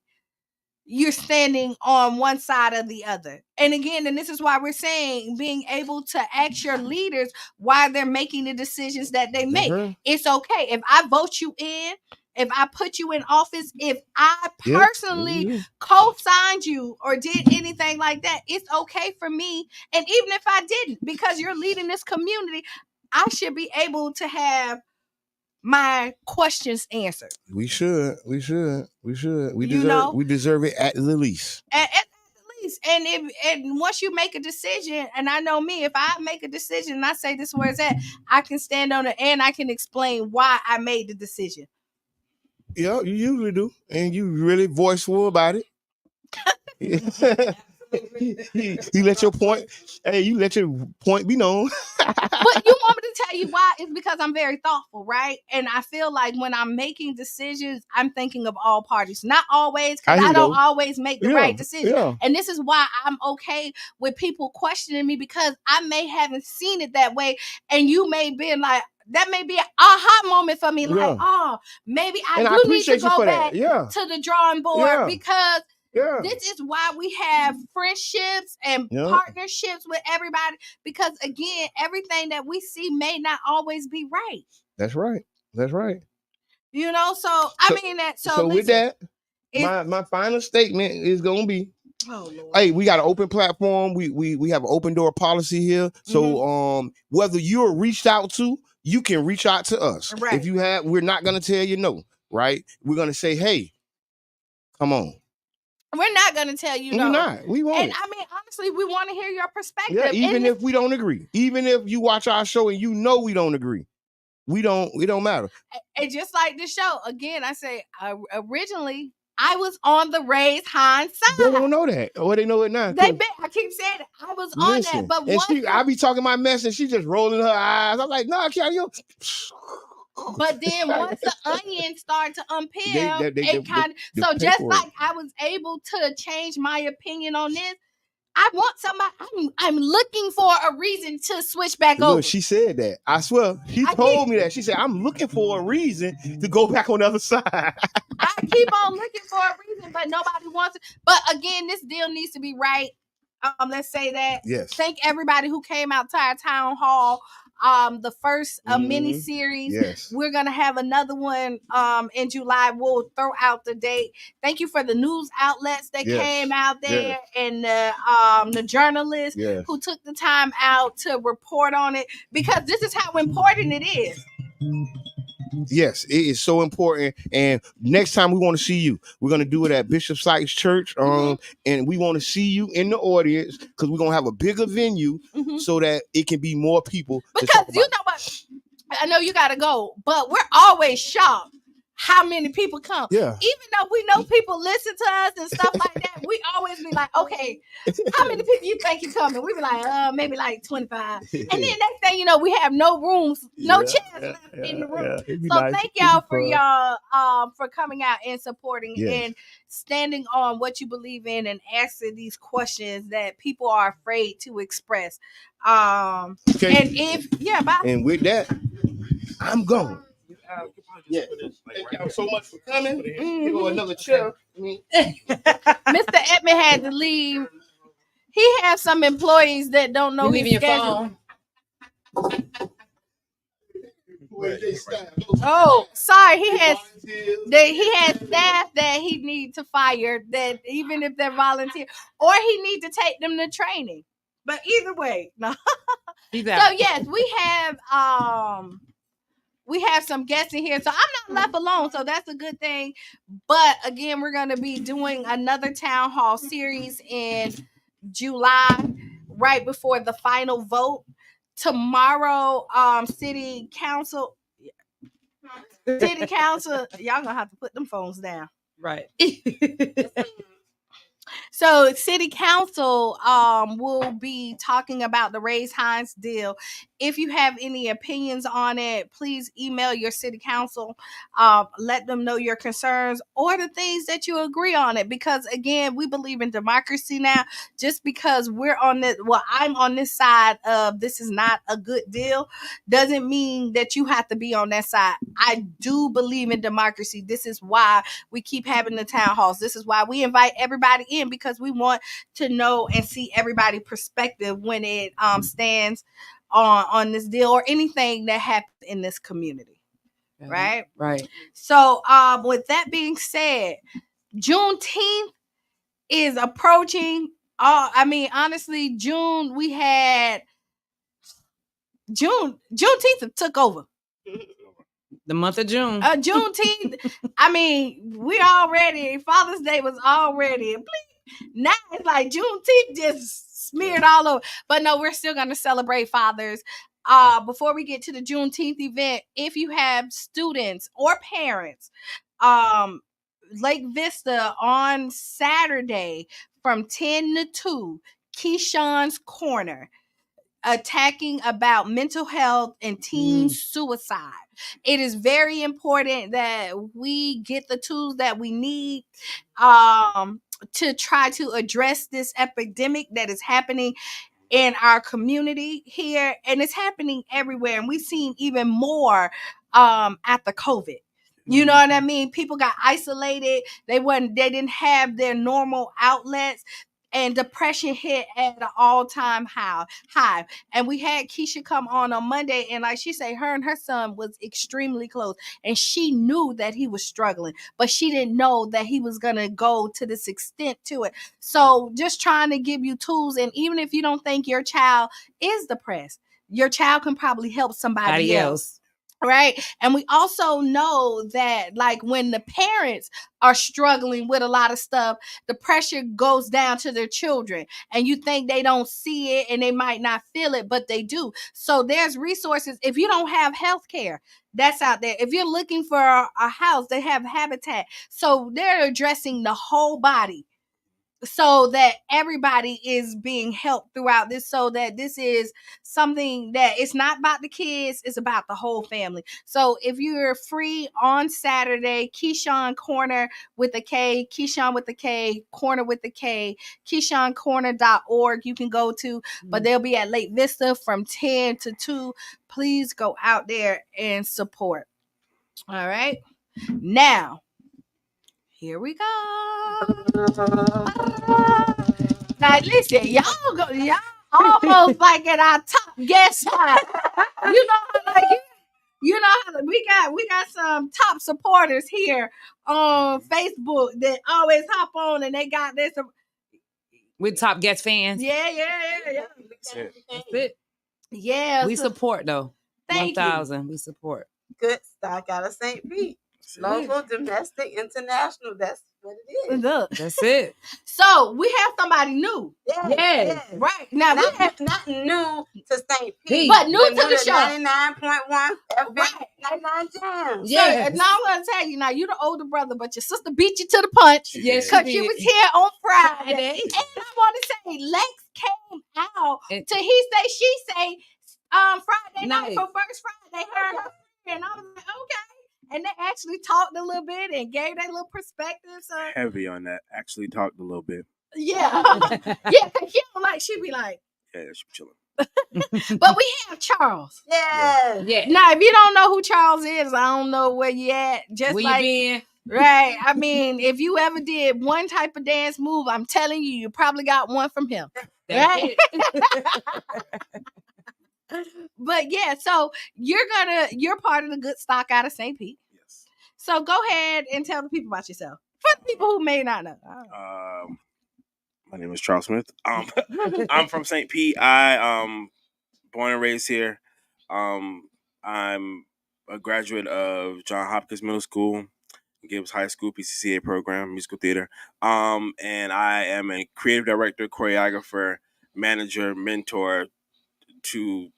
you're standing on one side or the other. And again, and this is why we're saying being able to ask your leaders why they're making the decisions that they make. Mm-hmm. It's okay. If I vote you in, if I put you in office, if I personally co-signed you or did anything like that, it's okay for me. And even if I didn't, because you're leading this community, I should be able to have my questions answered. We should. We deserve it at the least. At the least. And once you make a decision, and I know me, if I make a decision and I say this is where it's at, I can stand on it and I can explain why I made the decision. Yeah, you usually do. And you really voiceful about it. You let your point be known. But you want me to tell you why? It's because I'm very thoughtful, right? And I feel like when I'm making decisions, I'm thinking of all parties. Not always, because I don't always make the right decision. Yeah. And this is why I'm okay with people questioning me, because I may haven't seen it that way. And you may be like, that may be an aha moment for me. Like, maybe I do need to go back to the drawing board, because this is why we have friendships and partnerships with everybody, because again, everything that we see may not always be right. That's right. You know, so mean that. So with that, my final statement is gonna be. Oh, Lord. Hey, we got an open platform. We have an open door policy here. So whether you're reached out to, you can reach out to us. Right. If you have, we're not gonna tell you no. Right? We're gonna say, hey, come on. We're not gonna tell you no. We're not. We won't. And I mean, honestly, we want to hear your perspective. Yeah, even if we don't agree, even if you watch our show and you know we don't agree, we don't matter. And just like this show, again, I say originally I was on the Raise Hines side. They don't know that, or they know it now. I keep saying it. I was on that, but I be talking my mess and she just rolling her eyes. I'm like, nah, Kelly, you. But then once the onion started to unpeel, it kind of so just like I was able to change my opinion on this. I want somebody. I'm looking for a reason to switch back over. Look, she said that. I swear, she told me that. She said, "I'm looking for a reason to go back on the other side." I keep on looking for a reason, but nobody wants it. But again, this deal needs to be right. Let's say that. Yes. Thank everybody who came out to our town hall. The first mini series. Yes. We're gonna have another one in July. We'll throw out the date. Thank you for the news outlets that came out there and the journalists who took the time out to report on it, because this is how important it is. Yes, it is so important. And next time we want to see you, we're going to do it at Bishop Sykes Church. And we want to see you in the audience because we're going to have a bigger venue so that it can be more people. Because you know what? I know you got to go, but we're always shocked how many people come. Yeah. Even though we know people listen to us and stuff like that, we always be like, okay, how many people you think you coming? We be like, maybe like 25. And then next thing you know, we have no rooms, no chairs left in the room. So thank y'all for for coming out and supporting and standing on what you believe in and asking these questions that people are afraid to express. And and with that, I'm gone. Yeah. Thank y'all so much for coming. Here go another chair. Mr. Edmond had to leave. He has some employees that don't know his schedule. Oh, sorry. He has staff that he needs to fire, that even if they're volunteer, or he needs to take them to training. But either way, no. So yes, we have some guests in here, so I'm not left alone, so that's a good thing. But again, we're going to be doing another town hall series in July, right before the final vote. Tomorrow, city council, y'all gonna have to put them phones down. Right. So city council will be talking about the Raise Hines deal. If you have any opinions on it, please email your city council. Let them know your concerns or the things that you agree on it. Because again, we believe in democracy now. Just because I'm on this side of this is not a good deal, doesn't mean that you have to be on that side. I do believe in democracy. This is why we keep having the town halls. This is why we invite everybody in, because we want to know and see everybody's perspective when it stands on this deal or anything that happens in this community. Right? Right. So with that being said, Juneteenth is approaching. Honestly, Juneteenth took over. The month of June. Juneteenth. Father's Day was already. Now it's like Juneteenth just smeared all over. But no, we're still going to celebrate fathers. Before we get to the Juneteenth event, if you have students or parents, Lake Vista on Saturday from 10 to 2, Keyshawn's Corner, attacking about mental health and teen suicide. It is very important that we get the tools that we need to try to address this epidemic that is happening in our community here, and it's happening everywhere. And we've seen even more after COVID. You know what I mean? People got isolated. They didn't have their normal outlets. and depression hit at an all-time high. And we had Keisha come on Monday, and like she said, her and her son was extremely close, and she knew that he was struggling, but she didn't know that he was gonna go to this extent to it. So just trying to give you tools, and even if you don't think your child is depressed, your child can probably help somebody else. Right. And we also know that like when the parents are struggling with a lot of stuff, the pressure goes down to their children, and you think they don't see it and they might not feel it, but they do. So there's resources. If you don't have health care, that's out there. If you're looking for a house, they have Habitat. So they're addressing the whole body, so that everybody is being helped throughout this, so that this is something that it's not about the kids, it's about the whole family. So if you're free on Saturday, Keyshawn Corner with a K, Keyshawn with a K, Corner with a K, KeyshawnCorner.org you can go to, but they'll be at Lake Vista from 10 to 2. Please go out there and support. All right. Now, here we go. Now listen, y'all almost like at our top guest spot. You know how we got some top supporters here on Facebook that always hop on, and they got this. We're top guest fans. Yeah. That's it. Yeah. We support though. Thank 1,000. We support. Good stock out of St. Pete. Local, domestic, international. That's what it is. Look. That's it. So we have somebody new. Yes. Right. Now not new to St. Pete, but new to the show. 99.1 FM, 99 Jams. Yeah. Now I'm gonna tell you, now you the older brother, but your sister beat you to the punch. Yes, because she was here on Friday. And I want to say Lex came out to he say she say Friday night for First Friday. Her and her friend. I was like, okay. And they actually talked a little bit and gave their little perspective. So heavy on that. Actually talked a little bit. Yeah. Yeah, because she'd be like, yeah, she'd be chilling. But we have Charles. Yeah. Now, if you don't know who Charles is, I don't know where you at. Just where like, you been? Right. I mean, if you ever did one type of dance move, I'm telling you, you probably got one from him. Right? But yeah, so you're part of the good stock out of St. Pete. Yes. So go ahead and tell the people about yourself. For the people who may not know. My name is Charles Smith. I'm from St. Pete. I born and raised here. I'm a graduate of John Hopkins Middle School, Gibbs High School PCCA program, musical theater. And I am a creative director, choreographer, manager, mentor to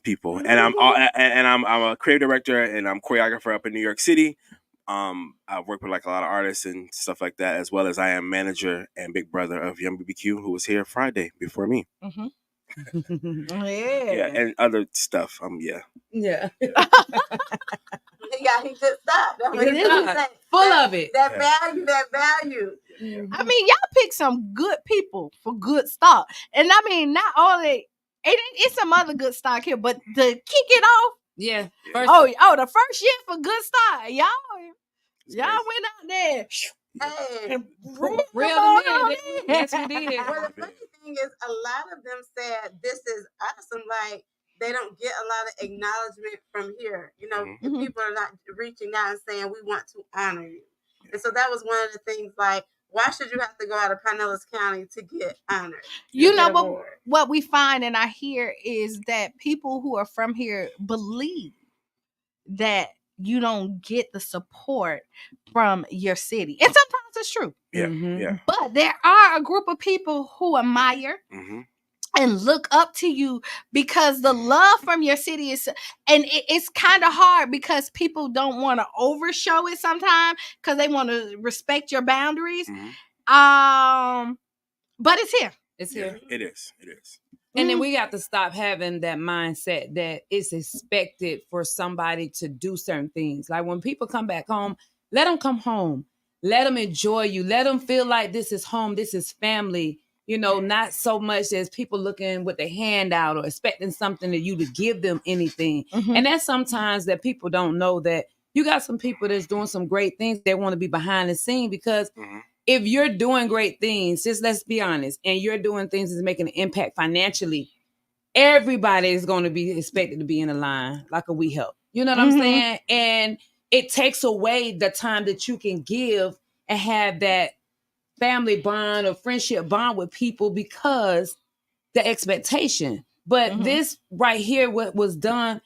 people. And I'm a creative director and I'm choreographer up in New York City. I work with like a lot of artists and stuff like that, as well as I am manager and big brother of Young BBQ, who was here Friday before me. Mm-hmm. Yeah, and other stuff. Yeah. He good stuff. That's what he's saying. Full of it. That value. I mean, y'all pick some good people for good stock. And I mean, not only it's some other good stock here, but to kick it off. Yeah. The first year for good stock. Y'all went out there. Hey, and real to me. Yes, we did. Well, the funny thing is, a lot of them said this is awesome. Like they don't get a lot of acknowledgement from here. You know, people are not reaching out and saying we want to honor you. And so that was one of the things. Like, why should you have to go out of Pinellas County to get honored? You know what we find and I hear is that people who are from here believe that you don't get the support from your city. And sometimes it's true. Yeah. But there are a group of people who admire and look up to you because the love from your city is, and it's kind of hard because people don't want to overshow it sometimes because they want to respect your boundaries. But it's here. It's here. It is. And then we got to stop having that mindset that it's expected for somebody to do certain things. Like when people come back home, let them come home. Let them enjoy you. Let them feel like this is home. This is family. You know, not so much as people looking with their hand out or expecting something to you to give them anything. And that's sometimes that people don't know that you got some people that's doing some great things. They want to be behind the scene because if you're doing great things, just let's be honest, and you're doing things that's making an impact financially, everybody is going to be expected to be in a line like a We Help. You know what I'm saying? And it takes away the time that you can give and have that family bond or friendship bond with people because the expectation. But this right here, what was done,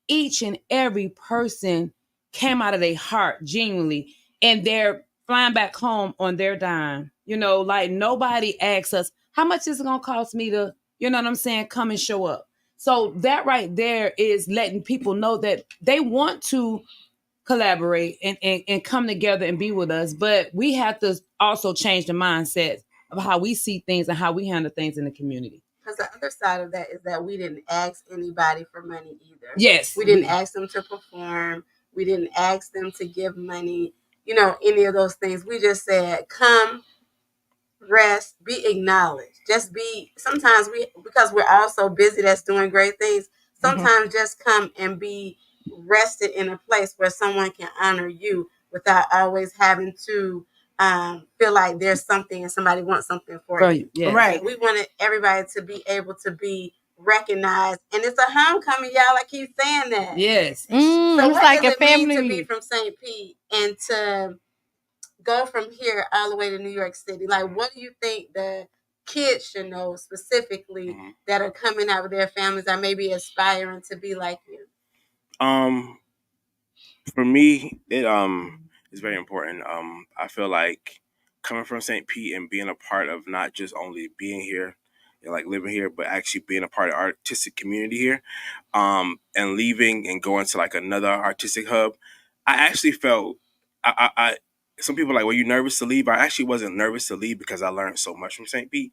each and every person came out of their heart genuinely, and they're flying back home on their dime. You know, like nobody asks us, how much is it going to cost me to, you know what I'm saying, come and show up. So that right there is letting people know that they want to collaborate and come together and be with us. But we have to also change the mindset of how we see things and how we handle things in the community. Because the other side of that is that we didn't ask anybody for money either. Yes. We didn't ask them to perform. We didn't ask them to give money, you know, any of those things. We just said, come, rest, be acknowledged. Just be, sometimes because we're all so busy that's doing great things, sometimes just come and be rested in a place where someone can honor you without always having to feel like there's something and somebody wants something for you. Yes. Right. We wanted everybody to be able to be recognized, and it's a homecoming, y'all. I keep saying that. Yes. So it's what like does a it mean family to be from St. Pete and to go from here all the way to New York City? Like, what do you think the kids should know specifically that are coming out with their families that may be aspiring to be like you? For me, it is very important. I feel like coming from St. Pete and being a part of not just only being here and like living here, but actually being a part of our artistic community here, and leaving and going to like another artistic hub, I actually felt I some people are like, were you nervous to leave? I actually wasn't nervous to leave because I learned so much from St. Pete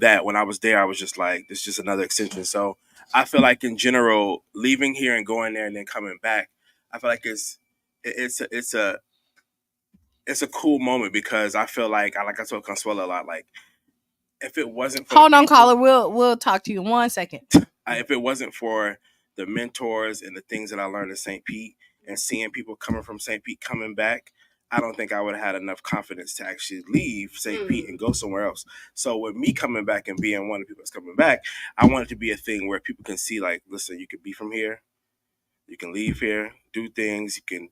that when I was there, I was just like, this is just another extension. So I feel like in general, leaving here and going there and then coming back, I feel like it's a cool moment because I feel like I told Consuelo a lot, like if it wasn't for Hold on, caller. We'll talk to you in 1 second. If it wasn't for the mentors and the things that I learned in St. Pete and seeing people coming from St. Pete coming back, I don't think I would have had enough confidence to actually leave St. Pete and go somewhere else. So with me coming back and being one of the people that's coming back, I want it to be a thing where people can see, like, listen, you could be from here, you can leave here, do things, you can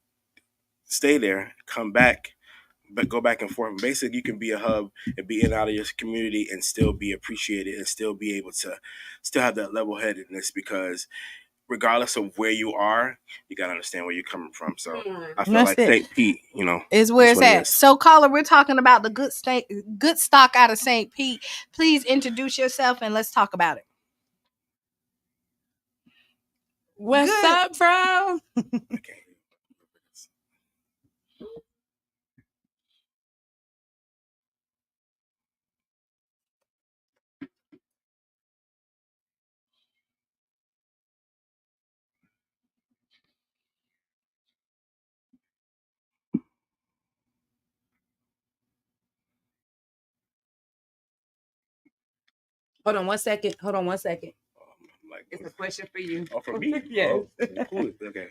stay there, come back, but go back and forth. Basically, you can be a hub and be in and out of your community and still be appreciated and still be able to still have that level-headedness, because regardless of where you are, you got to understand where you're coming from. So I feel like St. Pete, you know, is where it's at. So, caller, we're talking about the good stock out of St. Pete. Please introduce yourself and let's talk about it. What's up, bro? Hold on 1 second. Like, it's a question for you. Oh, for me? Yes. Oh, cool. Okay.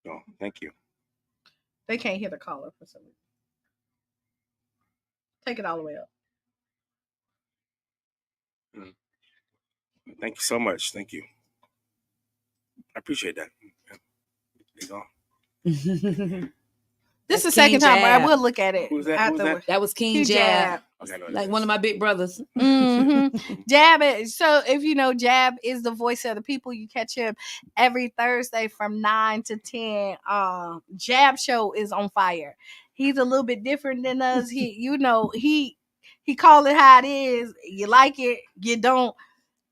Oh, thank you. They can't hear the caller for some reason. Take it all the way up. Thank you so much. Thank you. I appreciate that. There you go. This is the second time I will look at it. Who's that? That was King Jab. Like one of my big brothers. Jab. So if you know, Jab is the voice of the people. You catch him every Thursday from 9 to 10. Jab show is on fire. He's a little bit different than us. He call it how it is. You like it, you don't.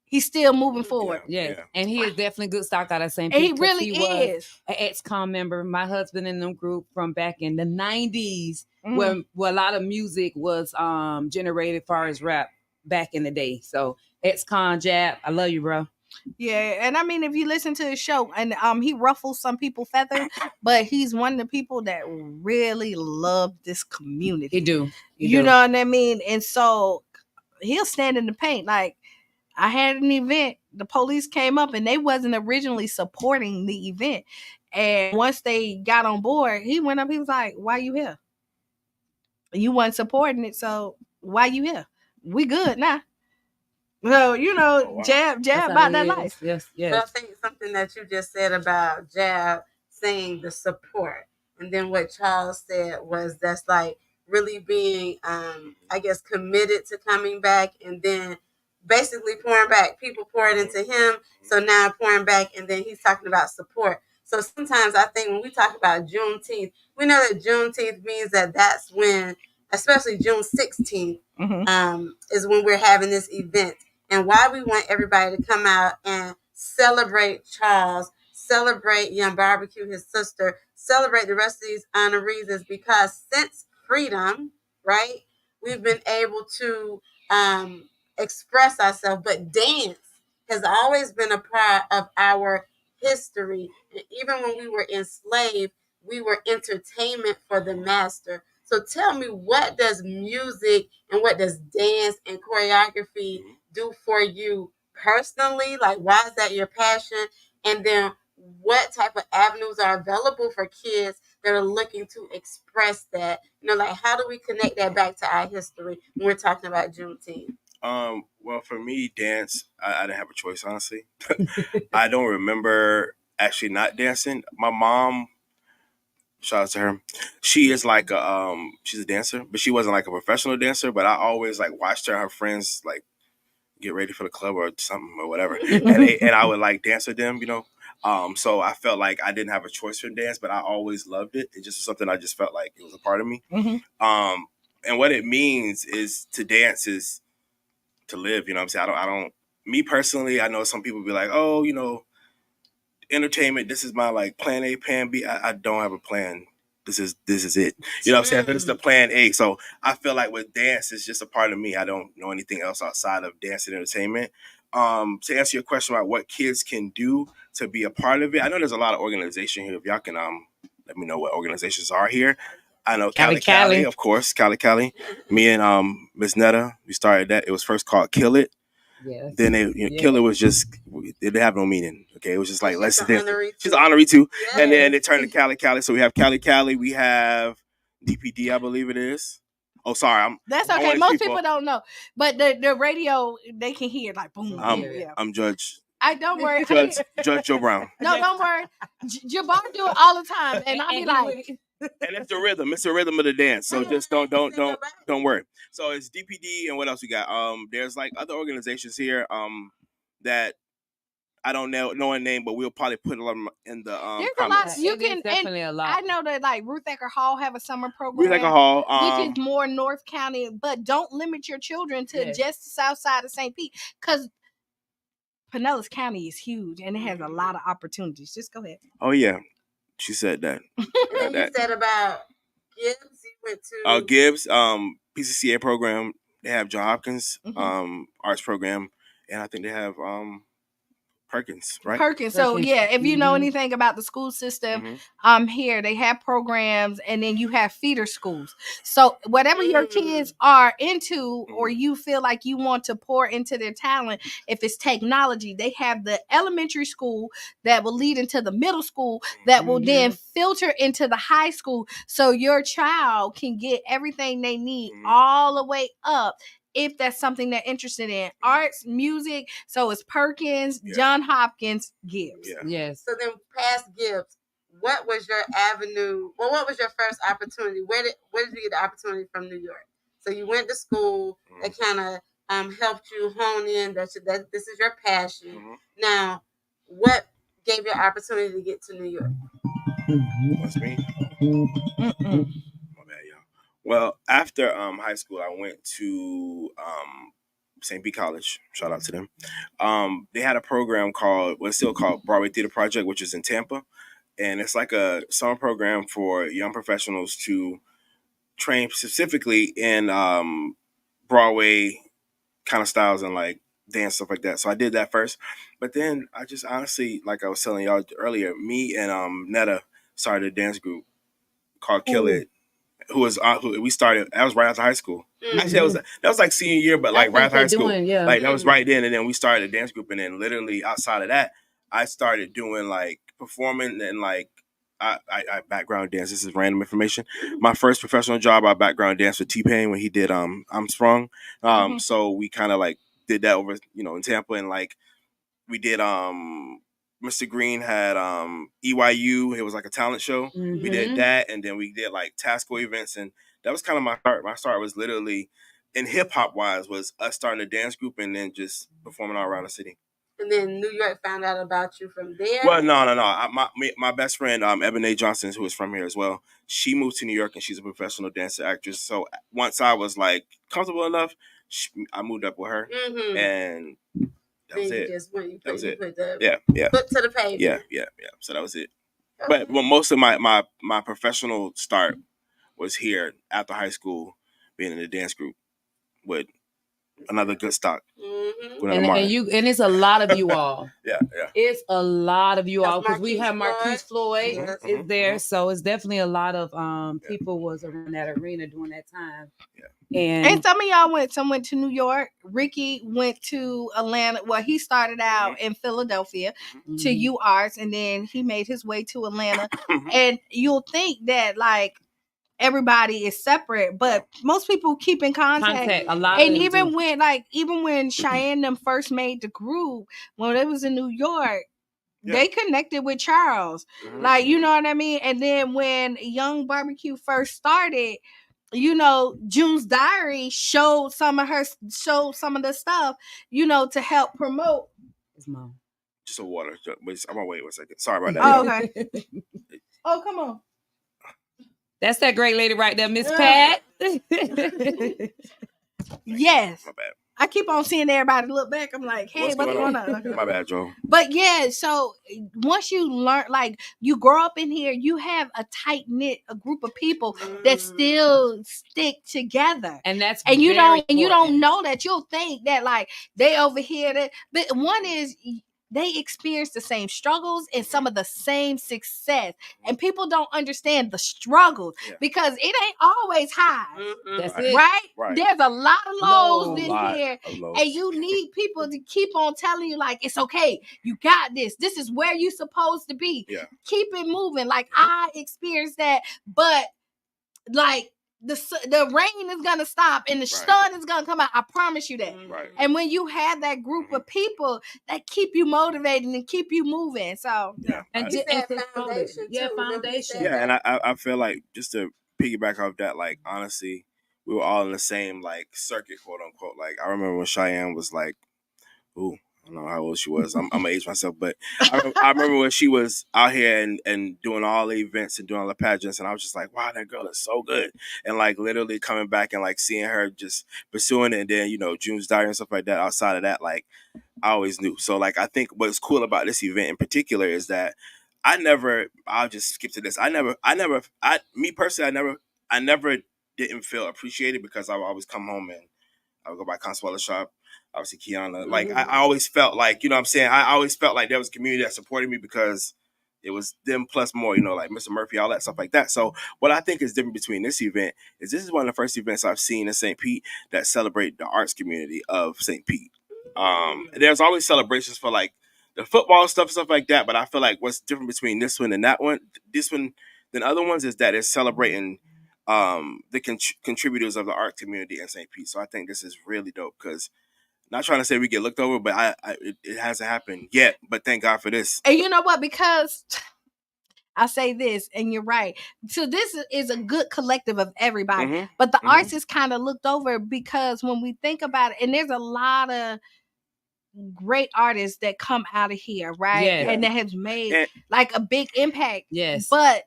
He's still moving forward. Yes. Yeah. And he is definitely good stock out of St. Pete. He really is. An ex-con member. My husband in them group from back in the 90s where a lot of music was generated as far as rap back in the day. So ex-con Jab, I love you, bro. Yeah, and I mean, if you listen to his show, and he ruffles some people's feathers, but he's one of the people that really love this community. He do. You know what I mean? And so he'll stand in the paint. Like, I had an event, the police came up and they wasn't originally supporting the event. And once they got on board, he went up, he was like, why you here? You wasn't supporting it, so why you here? We good now. Well, jab about that life. Yes. But I think something that you just said about Jab saying the support, and then what Charles said was that's like really being, I guess, committed to coming back, and then basically pouring back. People poured into him, so now pouring back, and then he's talking about support. So sometimes I think when we talk about Juneteenth, we know that Juneteenth means that that's when, especially June 16th, is when we're having this event. And why we want everybody to come out and celebrate Charles, celebrate Young Barbecue, his sister, celebrate the rest of these honorees is because since freedom, right, we've been able to express ourselves, but dance has always been a part of our history. And even when we were enslaved, we were entertainment for the master. So tell me, what does music and what does dance and choreography do for you personally? Like, why is that your passion? And then what type of avenues are available for kids that are looking to express that? Like, how do we connect that back to our history when we're talking about Juneteenth? Well, for me, dance, I didn't have a choice, honestly. I don't remember actually not dancing. My mom, shout out to her, she is like she's a dancer, but she wasn't like a professional dancer. But I always like watched her and her friends like get ready for the club or something or whatever, and I would like dance with them, So I felt like I didn't have a choice for dance, but I always loved it. It just was something I just felt like it was a part of me. And what it means is to dance is to live. You know what I'm saying? I don't. Me personally, I know some people be like, oh, entertainment. This is my like plan A, plan B. I don't have a plan. This is it. You know what I'm saying? This is the plan A. So I feel like with dance, it's just a part of me. I don't know anything else outside of dance and entertainment. To answer your question about what kids can do to be a part of it, I know there's a lot of organization here. If y'all can let me know what organizations are here. I know Cali, of course, Cali. Me and Miss Netta, we started that. It was first called Kill It. Yes. Then Kill It was just, it didn't have no meaning. Okay, it was just like let's dance. She's an honoree too. Yes. And then it turned to Cali. So we have Cali. We have DPD, I believe it is. Oh, sorry, that's okay. Most people don't know, but the radio they can hear like boom. I'm Judge. Don't worry, Judge Joe Brown. No, don't worry. Jabbar do it all the time, and I be like. And it's the rhythm. It's the rhythm of the dance. So just don't worry. So it's DPD, and what else we got? There's like other organizations here that I don't know a name, but we'll probably put them in the There's comments. a lot. You can definitely a lot. I know that like Ruth Ecker Hall have a summer program. Ruth Ecker Hall, which is more North County, but don't limit your children to just the south side of St. Pete, because Pinellas County is huge and it has a lot of opportunities. Just go ahead. Oh yeah. She said that. And you said about Gibbs. You went to Gibbs, PCCA program. They have John Hopkins arts program, and I think they have Perkins, right? Perkins. So yeah, if you know anything about the school system, here they have programs, and then you have feeder schools. So whatever your kids are into, or you feel like you want to pour into their talent, if it's technology, they have the elementary school that will lead into the middle school that will then filter into the high school, so your child can get everything they need all the way up. If that's something they're interested in, arts, music, so it's Perkins, John Hopkins, Gibbs. Yeah. Yes. So then, past Gibbs, what was your avenue? Well, what was your first opportunity? Where did you get the opportunity from New York? So you went to school that kind of helped you hone in that this is your passion. Now, what gave you opportunity to get to New York? That's me. My bad, y'all. Well, after high school, I went to St. Pete College. Shout out to them. They had a program what's still called Broadway Theater Project, which is in Tampa. And it's like a summer program for young professionals to train specifically in Broadway kind of styles and like dance, stuff like that. So I did that first. But then I just honestly, like I was telling y'all earlier, me and Netta started a dance group called Kill It. Who we started? That was right after high school. Actually, that was like senior year, but like right after high school. Like that was right then, and then we started a dance group, and then literally outside of that, I started doing like performing and like I background dance. This is random information. My first professional job, I background danced with T-Pain when he did I'm Sprung. So we kind of like did that over in Tampa, and like we did Mr. Green had EYU. It was like a talent show. We did that, and then we did like Tasco events, and that was kind of my start. My start was literally in hip hop wise was us starting a dance group and then just performing all around the city. And then New York found out about you from there. Well, no. My best friend Ebony Johnson, who is from here as well, she moved to New York and she's a professional dancer actress. So once I was like comfortable enough, I moved up with her, and that was it. That was it. Yeah. Foot to the pavement. Yeah. So that was it. But most of my professional start was here after high school, being in the dance group with another good stock. And it's a lot of you all. Yeah. It's a lot of you all because we have Marquise Floyd is there, so it's definitely a lot of people was around that arena during that time. Yeah. And some of y'all went to New York. Ricky went to Atlanta. Well, he started out in Philadelphia to UArts, and then he made his way to Atlanta. And you'll think that like everybody is separate, but most people keep in contact. A lot. And even when Cheyenne them first made the group, when it was in New York, they connected with Charles. Like, you know what I mean? And then when Young Barbecue first started, June's Diary showed some of the stuff, to help promote. His mom. Just a water. I'm gonna wait 1 second. Sorry about that. Oh, okay. Oh, come on. That's that great lady right there, Miss Pat. Yes. My bad. I keep on seeing everybody look back. I'm like, hey, what's going on? My bad, Joe. But yeah, so once you learn, like you grow up in here, you have a tight knit, a group of people that still stick together, and you don't know that. You'll think that like they over here. But one is they experience the same struggles and some of the same success, and people don't understand the struggles because it ain't always high. That's it, right? There's a lot of lows in here, lows. and you need people to keep on telling you like it's okay, you got this. This is where you're supposed to be. Yeah. Keep it moving. Like I experienced that, but like the rain is gonna stop and the sun is gonna come out. I promise you that. Right. And when you have that group of people that keep you motivated and keep you moving, so and foundation. Foundation. Yeah, and I feel like just to piggyback off that, like honestly, we were all in the same like circuit, quote unquote. Like I remember when Cheyenne was like, ooh. I don't know how old she was. I'm gonna age myself, but I remember when she was out here and doing all the events and doing all the pageants, and I was just like, wow, that girl is so good. And like literally coming back and like seeing her just pursuing it, and then June's Diary and stuff like that. Outside of that, like I always knew. So like I think what's cool about this event in particular is that I'll just skip to this. Me personally, I never didn't feel appreciated because I would always come home and I would go by Consuela shop. Obviously, Kiana. Like, I always felt like, you know what I'm saying? I always felt like there was a community that supported me because it was them plus more, like Mr. Murphy, all that stuff like that. So what I think is different between this event is this is one of the first events I've seen in St. Pete that celebrate the arts community of St. Pete. There's always celebrations for like the football stuff like that, but I feel like what's different between this one and that one, this one than other ones is that it's celebrating the contributors of the art community in St. Pete. So I think this is really dope because not trying to say we get looked over, but it hasn't happened yet. But thank God for this. And you know what? Because I say this, and you're right. So this is a good collective of everybody. But the arts is kind of looked over because when we think about it, and there's a lot of great artists that come out of here, right? Yeah. And that has made like a big impact. Yes. But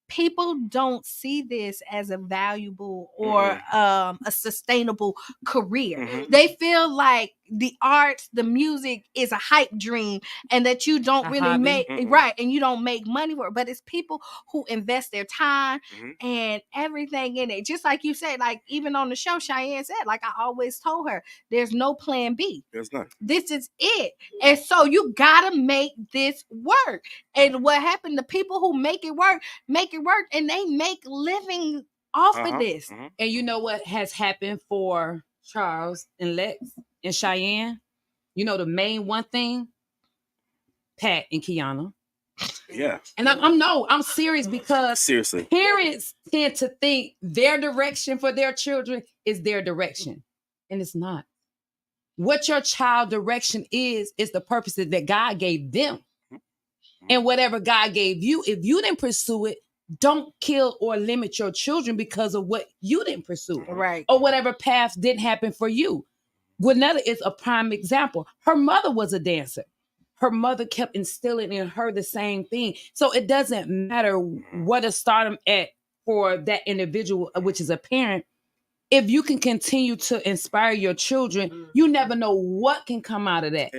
people don't see this as a valuable or a sustainable career. They feel like the arts, the music is a hype dream, and that you don't really hobby. make right, and you don't make money for it. But it's people who invest their time and everything in it. Just like you said, like even on the show, Cheyenne said, like I always told her, there's no plan B. There's none. This is it. And so you gotta make this work. And what happened, the people who make it work, and they make living off of this. And you know what has happened for Charles and Lex and Cheyenne? You know the main one thing? Pat and Kiana. Yeah. And I'm serious, because seriously, parents tend to think their direction for their children is their direction. And it's not. What your child direction is the purpose that God gave them. And whatever God gave you, if you didn't pursue it, don't kill or limit your children because of what you didn't pursue. Right. Or whatever path didn't happen for you. Gwinnetta is a prime example. Her mother was a dancer. Her mother kept instilling in her the same thing. So it doesn't matter what a stardom at for that individual, which is a parent. If you can continue to inspire your children, you never know what can come out of that.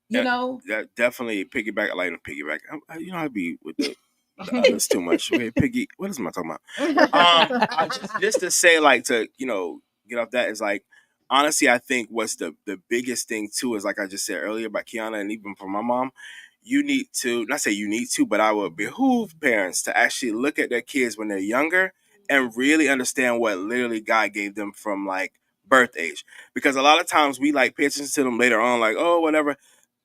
You know? That definitely piggyback. I like to piggyback. I'd be with the others too much. Piggy, what is I talking about? Just to say, like, to, get off that is like, honestly, I think what's the biggest thing too is, like I just said earlier about Kiana, and even for my mom, you need to, not say you need to, but I would behoove parents to actually look at their kids when they're younger and really understand what literally God gave them from like birth age. Because a lot of times we like pay attention to them later on, like, oh, whatever.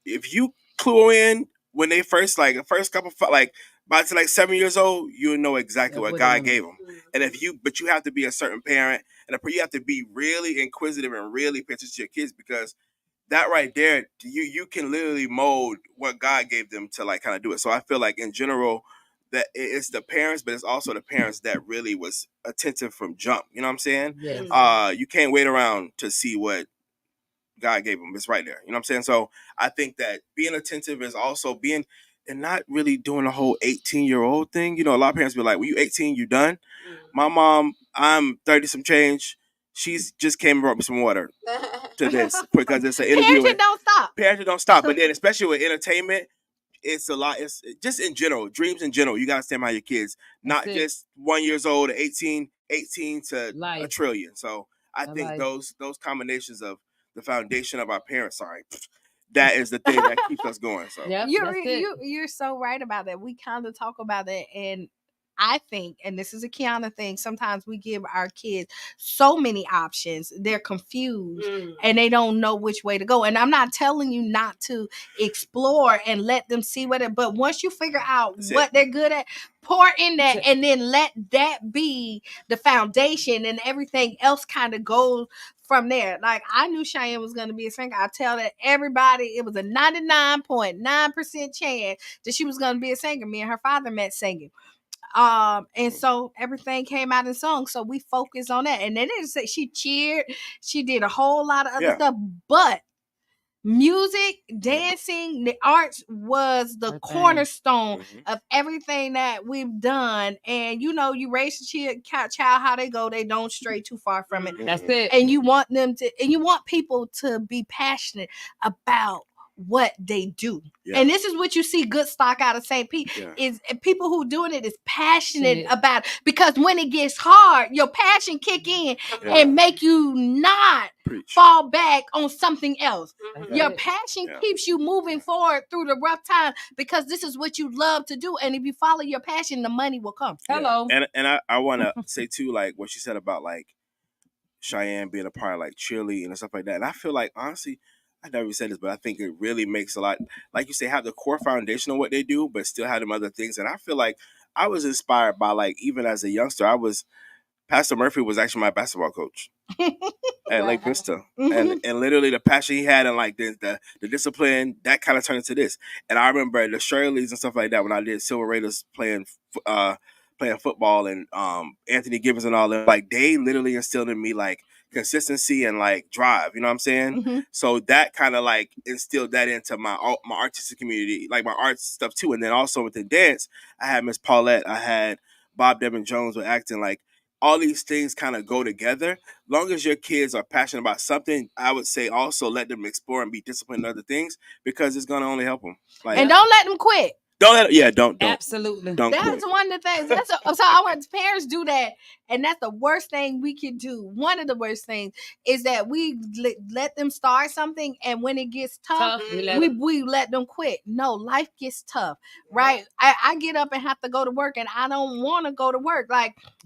If you clue in when they first couple, like, by to like 7 years old, you'll know exactly what God gave them. And but you have to be a certain parent, and you have to be really inquisitive and really pay attention to your kids, because that right there, you can literally mold what God gave them to like kind of do it. So I feel like in general that it's the parents, but it's also the parents that really was attentive from jump. You know what I'm saying? Yes. You can't wait around to see what God gave them. It's right there. You know what I'm saying? So I think that being attentive is also being, and not really doing the whole 18-year-old thing. A lot of parents be like, well, you 18, you done? My mom, I'm 30 some change. She's just came and brought me some water to this because it's an interview. Parenting don't stop. Parenting don't stop. But then especially with entertainment, it's a lot. It's just in general, dreams in general. You got to stand by your kids, not just 1 year old, 18 to a trillion. So I think those combinations of the foundation of our parents, that is the thing that keeps us going. So you're so right about that. We kind of talk about that, and I think, and this is a Kiana thing, sometimes we give our kids so many options, they're confused and they don't know which way to go. And I'm not telling you not to explore and let them see but once you figure out what they're good at, pour in that, and then let that be the foundation, and everything else kind of goes from there. Like, I knew Cheyenne was going to be a singer. I tell that everybody, it was a 99.9% chance that she was going to be a singer. Me and her father met singing. And so everything came out in song. So we focused on that. And they didn't say she cheered. She did a whole lot of other stuff. But music, dancing, the arts was the cornerstone of everything that we've done. And you raise a child how they go, they don't stray too far from it. That's it. And you want them to, and you want people to be passionate about what they do. And this is what you see good stock out of St. Pete is people who doing it is passionate about it, because when it gets hard, your passion kick in and make you not fall back on something else. Your passion keeps you moving forward through the rough times, because this is what you love to do. And if you follow your passion, the money will come. Hello. And I want to say too, like what she said about like Cheyenne being a part of like cheerleading and stuff like that. And I feel like, honestly, I never said this, but I think it really makes a lot, like you say, have the core foundation of what they do, but still have them other things. And I feel like I was inspired by, like, even as a youngster, Pastor Murphy was actually my basketball coach at Lake Vista. And literally the passion he had and like the discipline, that kind of turned into this. And I remember the Shirleys and stuff like that when I did Silver Raiders playing football, and Anthony Gibbons and all that. Like, they literally instilled in me like consistency and like drive, you know what I'm saying? So that kind of like instilled that into my artistic community, like my art stuff too. And then also within dance, I had Miss Paulette, I had Bob Devin Jones with acting. Like, all these things kind of go together. Long as your kids are passionate about something, I would say also let them explore and be disciplined in other things, because it's going to only help them. Like, and don't let them quit. Don't. Absolutely. Don't That's quit. one of the things. So I want parents do that, and that's the worst thing we can do. One of the worst things is that we let them start something, and when it gets tough, we let them quit. No, life gets tough, right? I get up and have to go to work, and I don't want to go to work,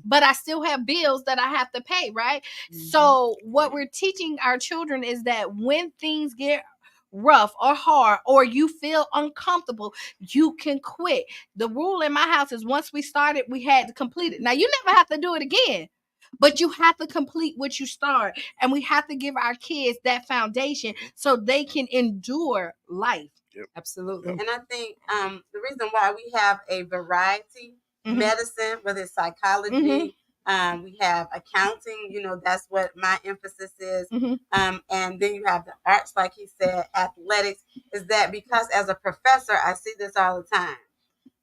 but I still have bills that I have to pay, right? Mm-hmm. So what we're teaching our children is that when things get rough or hard, or you feel uncomfortable, you can quit. The rule in my house is once we started, we had to complete it. Now you never have to do it again, but you have to complete what you start, and we have to give our kids that foundation so they can endure life. Yep. Absolutely. And I think the reason why we have a variety, medicine, whether it's psychology, we have accounting, that's what my emphasis is. And then you have the arts, like he said, athletics, is that because as a professor, I see this all the time.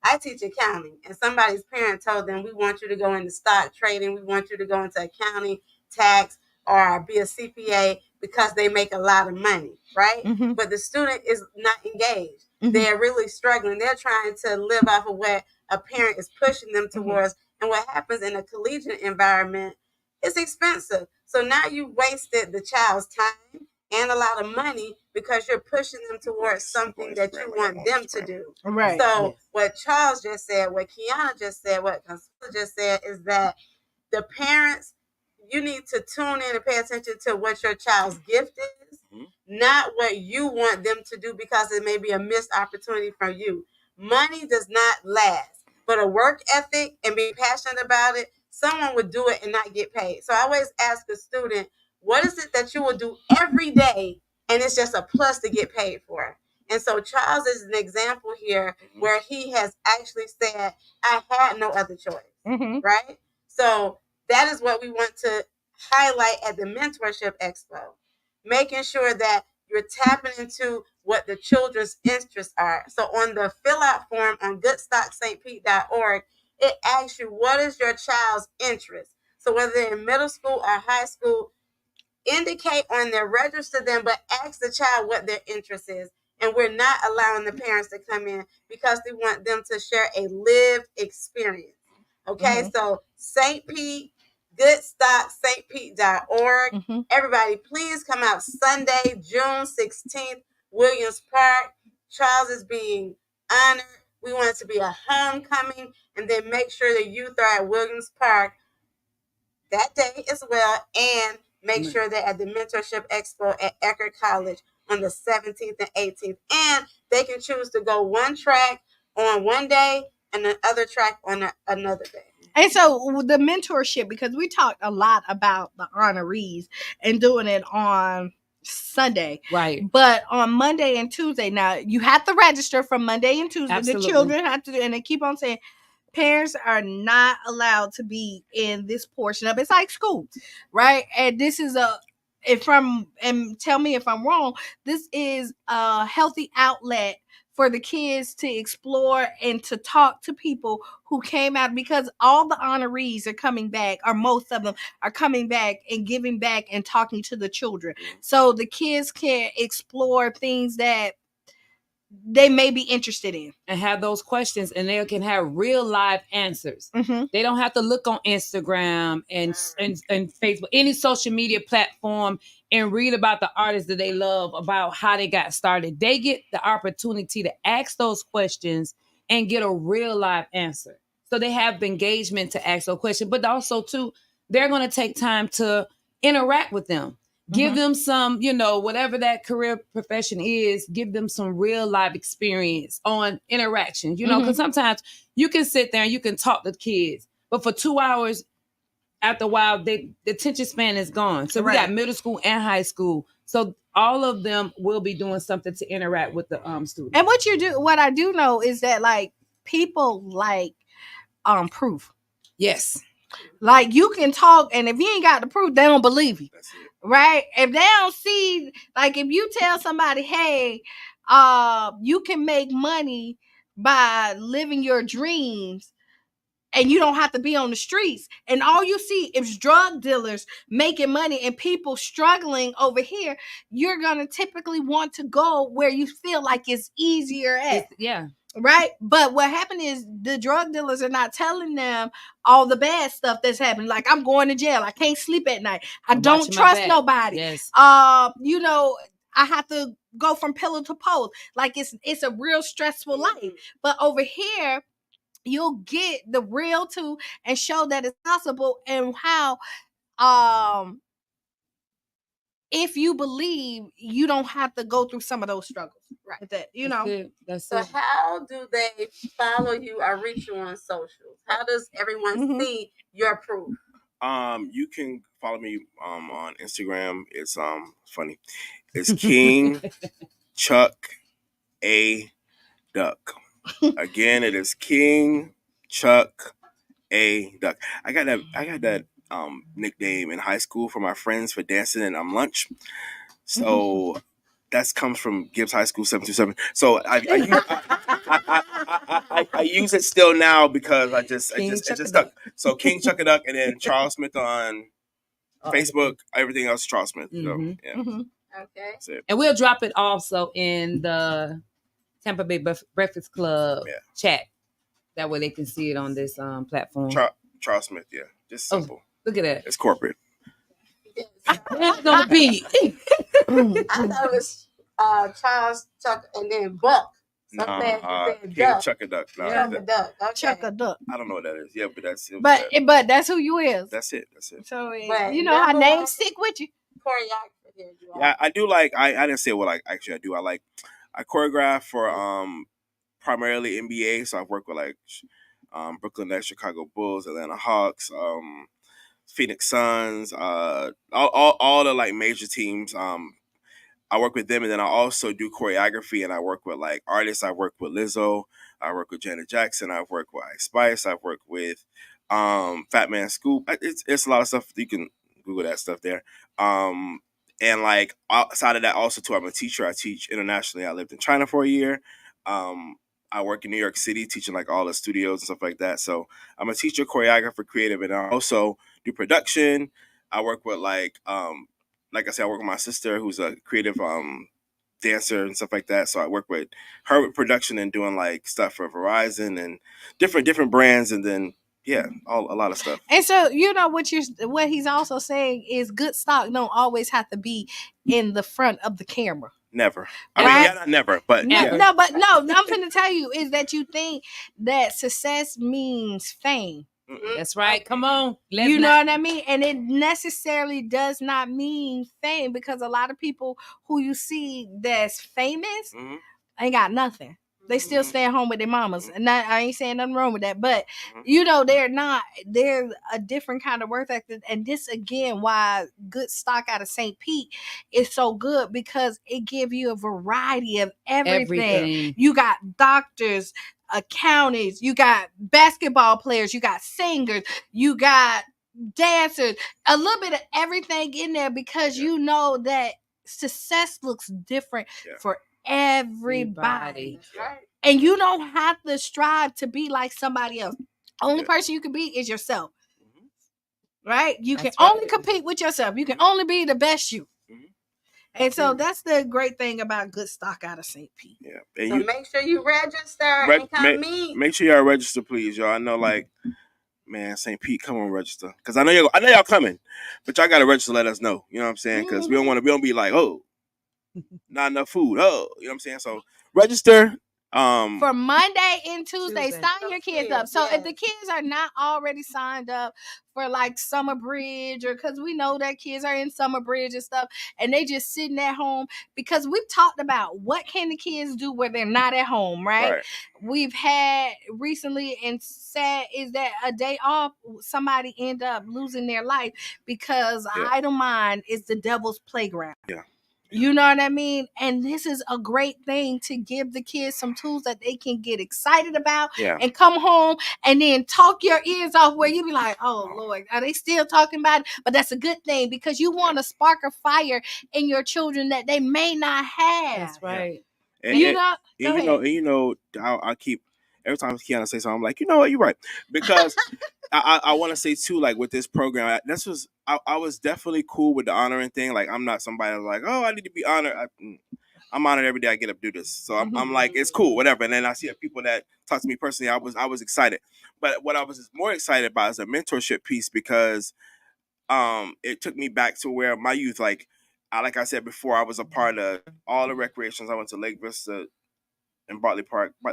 I teach accounting, and somebody's parent told them, we want you to go into stock trading, we want you to go into accounting, tax, or be a CPA because they make a lot of money, right? But the student is not engaged. They're really struggling. They're trying to live off of what a parent is pushing them towards. And what happens in a collegiate environment is expensive. So now you wasted the child's time and a lot of money because you're pushing them towards something that you want them to do. Right. So what Charles just said, what Kiana just said, what Consuela just said is that the parents, you need to tune in and pay attention to what your child's gift is, not what you want them to do, because it may be a missed opportunity for you. Money does not last, but a work ethic and being passionate about it, someone would do it and not get paid. So I always ask a student, what is it that you will do every day and it's just a plus to get paid for? And so Charles is an example here where he has actually said, I had no other choice, right? So that is what we want to highlight at the Mentorship Expo, making sure that you're tapping into what the children's interests are. So on the fill out form on goodstockstpete.org, it asks you, what is your child's interest? So whether they're in middle school or high school, indicate on there, register them, but ask the child what their interest is. And we're not allowing the parents to come in because we want them to share a lived experience. Okay, so St. Pete, goodstockstpete.org. Everybody, please come out Sunday, June 16th, Williams Park. Charles is being honored. We want it to be a homecoming, and then make sure the youth are at Williams Park that day as well, and make sure they're at the Mentorship Expo at Eckerd College on the 17th and 18th. And they can choose to go one track on one day and the other track on another day. And so the mentorship, because we talked a lot about the honorees and doing it on Sunday, right? But on Monday and Tuesday, now you have to register from Monday and Tuesday. Absolutely. The children have to, and they keep on saying parents are not allowed to be in this portion of it. It's like school, right? And this is and tell me if I'm wrong, this is a healthy outlet for the kids to explore and to talk to people who came out, because all the honorees are coming back, or most of them are coming back and giving back and talking to the children. So the kids can explore things that they may be interested in and have those questions, and they can have real live answers. They don't have to look on Instagram and Facebook, any social media platform, and read about the artists that they love, about how they got started. They get the opportunity to ask those questions and get a real live answer. So they have engagement to ask those questions, but also too, they're going to take time to interact with them. Give them some, whatever that career profession is, give them some real life experience on interaction, because sometimes you can sit there and you can talk to kids, but for 2 hours, after a while, the attention span is gone. So we got middle school and high school. So all of them will be doing something to interact with the students. And what I do know is that people like proof. Yes. Like you can talk, and if you ain't got the proof, they don't believe you. Right? If they don't see, if you tell somebody, hey, you can make money by living your dreams, and you don't have to be on the streets. And all you see is drug dealers making money and people struggling over here. You're going to typically want to go where you feel like it's easier at. Yeah. Right? But what happened is the drug dealers are not telling them all the bad stuff that's happening. Like, I'm going to jail. I can't sleep at night. I don't trust nobody. Yes. You know, I have to go from pillar to post. Like, it's a real stressful life. But over here, you'll get the real to and show that it's possible, and how if you believe, you don't have to go through some of those struggles. Right. That, you know. So how do they follow you or reach you on socials? How does everyone see your proof? You can follow me on Instagram. It's funny. It's King Chuck A Duck. Again, it is King Chuck A Duck. I got that nickname in high school for my friends for dancing and lunch. So that comes from Gibbs High School 727. So I use it still now because it just stuck. So King Chuck A Duck, and then Charles Smith on Facebook. Everything else is Charles Smith. So, yeah. Okay. That's it. And we'll drop it also in the Tampa Bay Breakfast Club chat. That way they can see it on this platform. Charles Smith, yeah. Just simple. Look at that. It's corporate. It's gonna be. I thought it was Charles, Chuck, and then Buck. King Chuck A Duck. No, Chuck A Duck. Okay. Chuck A Duck. I don't know what that is. Yeah, but that's it. But that's who you is. That's it. So you know how names stick with you. Choreographer here. Yeah, I do like. I didn't say what I do. I choreograph for primarily NBA. So I've worked with like Brooklyn Nets, Chicago Bulls, Atlanta Hawks, Phoenix Suns, all the like major teams. I work with them, and then I also do choreography, and I work with like artists. I work with Lizzo, I work with Janet Jackson, I've worked with Ice Spice, I've worked with Fat Man Scoop. It's a lot of stuff. You can Google that stuff there. And like outside of that, also too, I'm a teacher. I teach internationally. I lived in China for a year. I work in New York City teaching like all the studios and stuff like that. So I'm a teacher, choreographer, creative, and I also do production. I work with like I said, I work with my sister who's a creative dancer and stuff like that. So I work with her with production and doing like stuff for Verizon and different brands, and then a lot of stuff. And so you know what he's also saying is good stock don't always have to be in the front of the camera. Never. I mean, not never, but no, I'm going to tell you is that you think that success means fame. That's right. Come on. You know what I mean? And it necessarily does not mean fame, because a lot of people who you see that's famous ain't got nothing. They still stay at home with their mamas. And I ain't saying nothing wrong with that. But, you know, they're a different kind of work ethic. And this, again, why good stock out of St. Pete is so good, because it gives you a variety of everything. You got doctors, accountants, you got basketball players, you got singers, you got dancers, a little bit of everything in there, because you know that success looks different for everybody. Right. And you don't have to strive to be like somebody else. Only person you can be is yourself. Right? You can only compete with yourself. You can only be the best you. And so that's the great thing about good stock out of St. Pete. Yeah. And so make sure you register and come meet. Make sure y'all register, please, y'all. I know, like, man, St. Pete, come on, register. Because I know y'all coming, but y'all gotta register. Let us know. You know what I'm saying? Because we don't be like, oh, not enough food. Oh, you know what I'm saying? So register. For Monday and Tuesday, sign your kids up. So if the kids are not already signed up for like summer bridge, or because we know that kids are in summer bridge and stuff, and they just sitting at home, because we've talked about what can the kids do where they're not at home, right? We've had recently, and sad is that a day off, somebody end up losing their life because idle mind is the devil's playground. Yeah. You know what I mean? And this is a great thing to give the kids some tools that they can get excited about and come home and then talk your ears off, where you be like, oh, Lord, are they still talking about it? But that's a good thing, because you want to spark a fire in your children that they may not have. That's right. And, you know, I keep, every time Kiana says something, I'm like, you know what, you're right. Because I want to say too, like with this program, I was definitely cool with the honoring thing. Like I'm not somebody that's like, oh, I need to be honored. I'm honored every day I get up to do this. So I'm like, it's cool, whatever. And then I see people that talk to me personally. I was excited. But what I was more excited about is a mentorship piece, because it took me back to where my youth, like I said before, I was a part of all the recreations. I went to Lake Vista and Bartley Park. I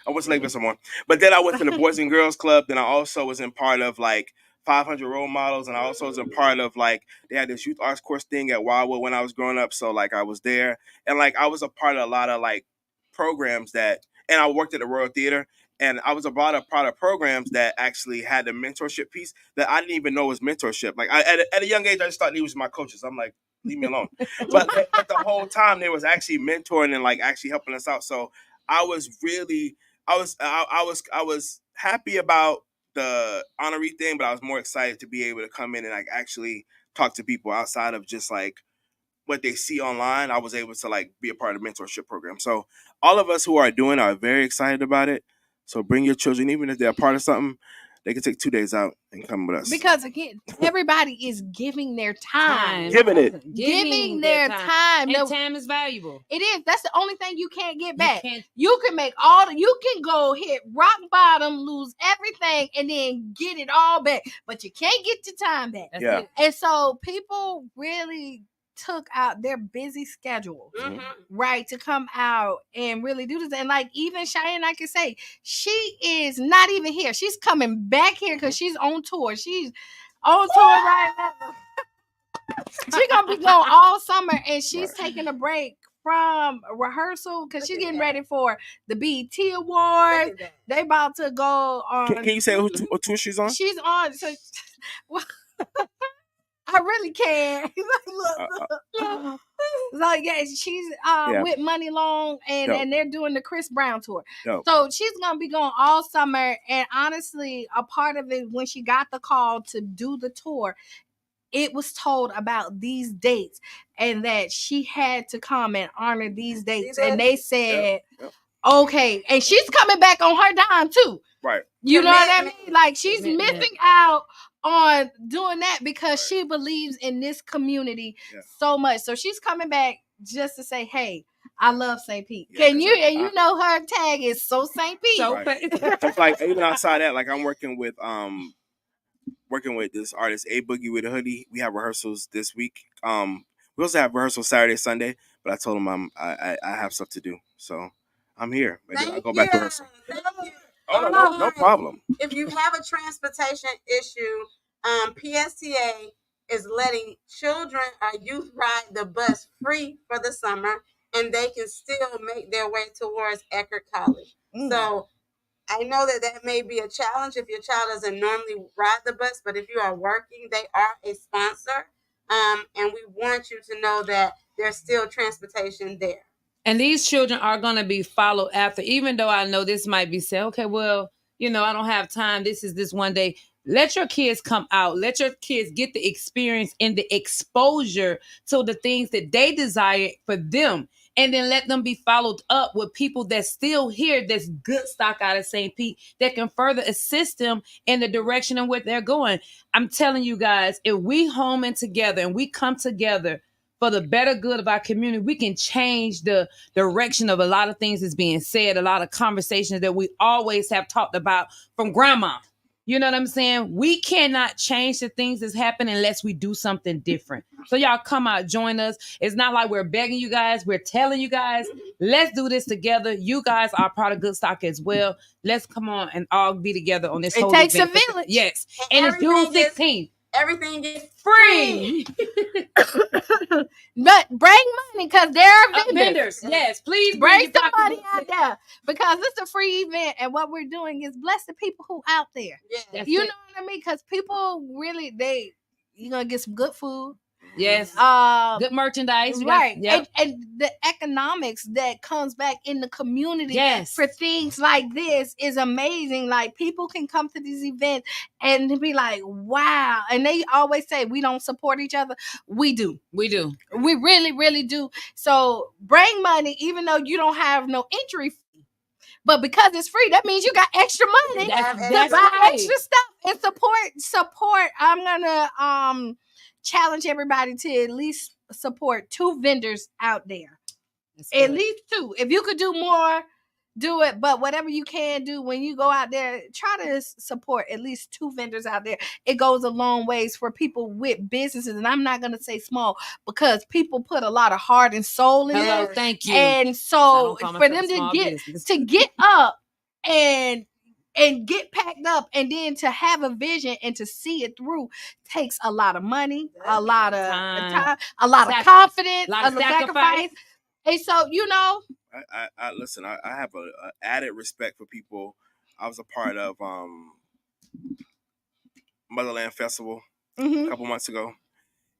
went to Lake Vista more. But then I went to the Boys and Girls Club. Then I also was in part of like 500 Role Models. And I also was in part of like, they had this youth arts course thing at Wildwood when I was growing up. So like I was there. And like I was a part of a lot of like programs that, and I worked at the Royal Theater. And I was a part of programs that actually had the mentorship piece that I didn't even know was mentorship. Like at a young age, I just thought he was my coaches. I'm like, leave me alone. But the whole time they was actually mentoring and like actually helping us out. So I was happy about the honoree thing, but I was more excited to be able to come in and like actually talk to people outside of just like what they see online. I was able to like be a part of the mentorship program. So all of us who are doing are very excited about it. So bring your children, even if they're a part of something, they can take 2 days out and come with us. Because again, everybody is giving their time. Giving their time. And time is valuable. It is. That's the only thing you can't get back. You can make you can go hit rock bottom, lose everything, and then get it all back. But you can't get your time back. Yeah. And so people really took out their busy schedule, right, to come out and really do this. And like even Cheyenne, I can say, she is not even here. She's coming back here because she's on tour. She's on tour right now. She's gonna be going all summer, and she's taking a break from rehearsal because she's getting ready for the BET Awards. They about to go on. Can you say what tour she's on? She's on. So, I really can't. Look. So yeah, she's with Money Long, and they're doing the Chris Brown tour. So she's gonna be going all summer. And honestly, a part of it, when she got the call to do the tour, it was told about these dates and that she had to come and honor these dates. And they said, okay, and she's coming back on her dime too. Right. You know what I mean? Like she's missing out on doing that because she believes in this community so much. So she's coming back just to say, hey, I love St. Pete. Can you? And you know her tag is so St. Pete. So like even outside that, like I'm working with this artist A Boogie with a Hoodie. We have rehearsals this week. We also have rehearsals Saturday, Sunday, but I told him I have stuff to do, so I'm here. I'll go back to rehearsal. Oh, no problem. If you have a transportation issue, PSTA is letting children or youth ride the bus free for the summer, and they can still make their way towards Eckerd College. So I know that may be a challenge if your child doesn't normally ride the bus, but if you are working, they are a sponsor, and we want you to know that there's still transportation there. And these children are going to be followed after, even though I know this might be said, okay, well, I don't have time. This is this one day. Let your kids come out. Let your kids get the experience and the exposure to the things that they desire for them. And then let them be followed up with people that's still here, that's good stock out of St. Pete, that can further assist them in the direction in which they're going. I'm telling you guys, if we home in together and we come together for the better good of our community, we can change the direction of a lot of things that's being said, a lot of conversations that we always have talked about from grandma. You know what I'm saying? We cannot change the things that's happening unless we do something different. So y'all come out, join us. It's not like we're begging you guys. We're telling you guys, let's do this together. You guys are part of Good Stock as well. Let's come on and all be together on this whole event. It takes a village. Yes. And it's June 16th. Everything is free. But bring money because there are vendors. Yes, please bring some money out there because it's a free event, and what we're doing is bless the people who out there. Yeah, you know what I mean? Because people really you're gonna get some good food. Yes. Good merchandise. Right. And the economics that comes back in the community for things like this is amazing. Like people can come to these events and be like, wow. And they always say we don't support each other. We do. We do. We really, really do. So bring money, even though you don't have no entry fee. But because it's free, that means you got extra money That's to buy right. extra stuff and support. I'm gonna challenge everybody to at least support 2 vendors out there. At least 2. If you could do more, do it. But whatever you can do when you go out there, try to support at least 2 vendors out there. It goes a long ways for people with businesses. And I'm not going to say small because people put a lot of heart and soul in Hello, this. thank you. And so for them to get up and get packed up and then to have a vision and to see it through takes a lot of money, a lot of time, a lot of confidence, a lot of sacrifice. And so, I listen. I have a added respect for people. I was a part of Motherland Festival a couple months ago,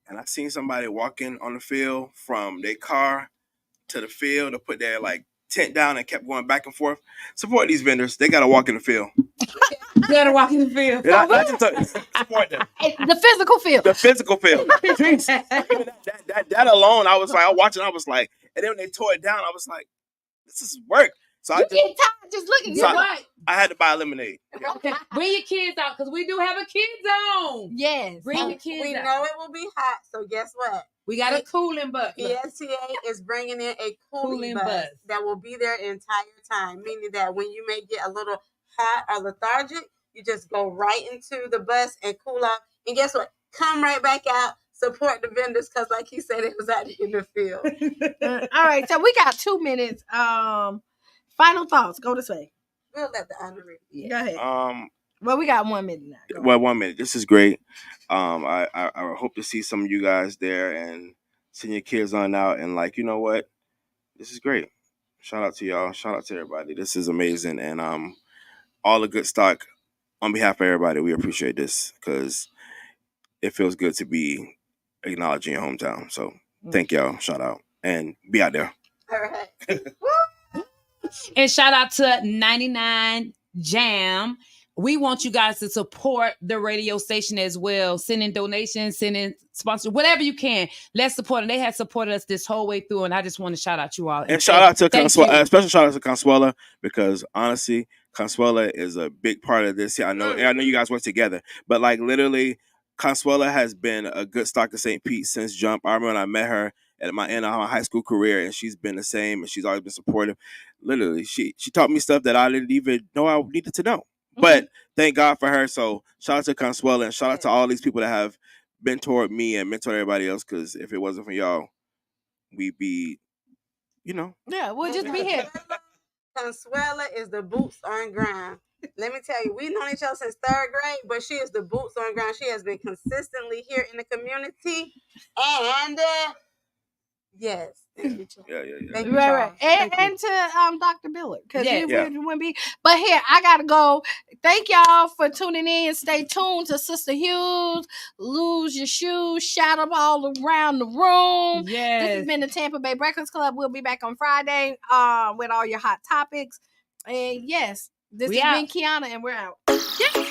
and I seen somebody walking on the field from their car to the field to put their tent down and kept going back and forth. Support these vendors. They got to walk in the field. You got to walk in the field. Support them. The physical field. The physical field. that alone, I was watching. I was like, and then when they tore it down, I was like, this is work. So you get tired just looking. So I had to buy lemonade. Okay, bring your kids out because we do have a kids zone. Yes, bring your kids we out. know it will be hot, so guess what? We got a cooling bus. PSTA is bringing in a cooling bus that will be there the entire time, meaning that when you may get a little hot or lethargic, you just go right into the bus and cool off. And guess what? Come right back out. Support the vendors because, like he said, it was out in the field. All right, so we got 2 minutes. Final thoughts. Go this way. We'll let the honorary. Go ahead. Well, we got 1 minute now. Well, 1 minute. This is great. I hope to see some of you guys there and send your kids on out. And you know what? This is great. Shout out to y'all. Shout out to everybody. This is amazing. And all the good stock on behalf of everybody. We appreciate this because it feels good to be acknowledging your hometown. So thank y'all. Shout out and be out there. All right. And shout out to 99 Jam. We want you guys to support the radio station as well. Send in donations, send in sponsors, whatever you can. Let's support them. They have supported us this whole way through, and I just want to shout out you all. And shout out to Consuela, special shout out to Consuela because honestly, Consuela is a big part of this. I know you guys work together, but literally, Consuela has been a good stock of St. Pete since jump. I remember when I met her at my end of my high school career, and she's been the same, and she's always been supportive. Literally, she taught me stuff that I didn't even know I needed to know. But thank God for her. So shout out to Consuela and shout out to all these people that have mentored me and mentored everybody else. Because if it wasn't for y'all, we'd be, Yeah, we'll just be here. Consuela is the boots on ground. Let me tell you, we've known each other since 3rd grade, but she is the boots on ground. She has been consistently here in the community. And yes. Thank you, yeah. Thank you, right. And to Dr. Billard, because you wouldn't be. But here, I gotta go. Thank y'all for tuning in. Stay tuned to Sister Hughes. Lose your shoes. Shout up all around the room. Yes. This has been the Tampa Bay Breakfast Club. We'll be back on Friday with all your hot topics. And yes, this has been Kiana, and we're out. Yeah.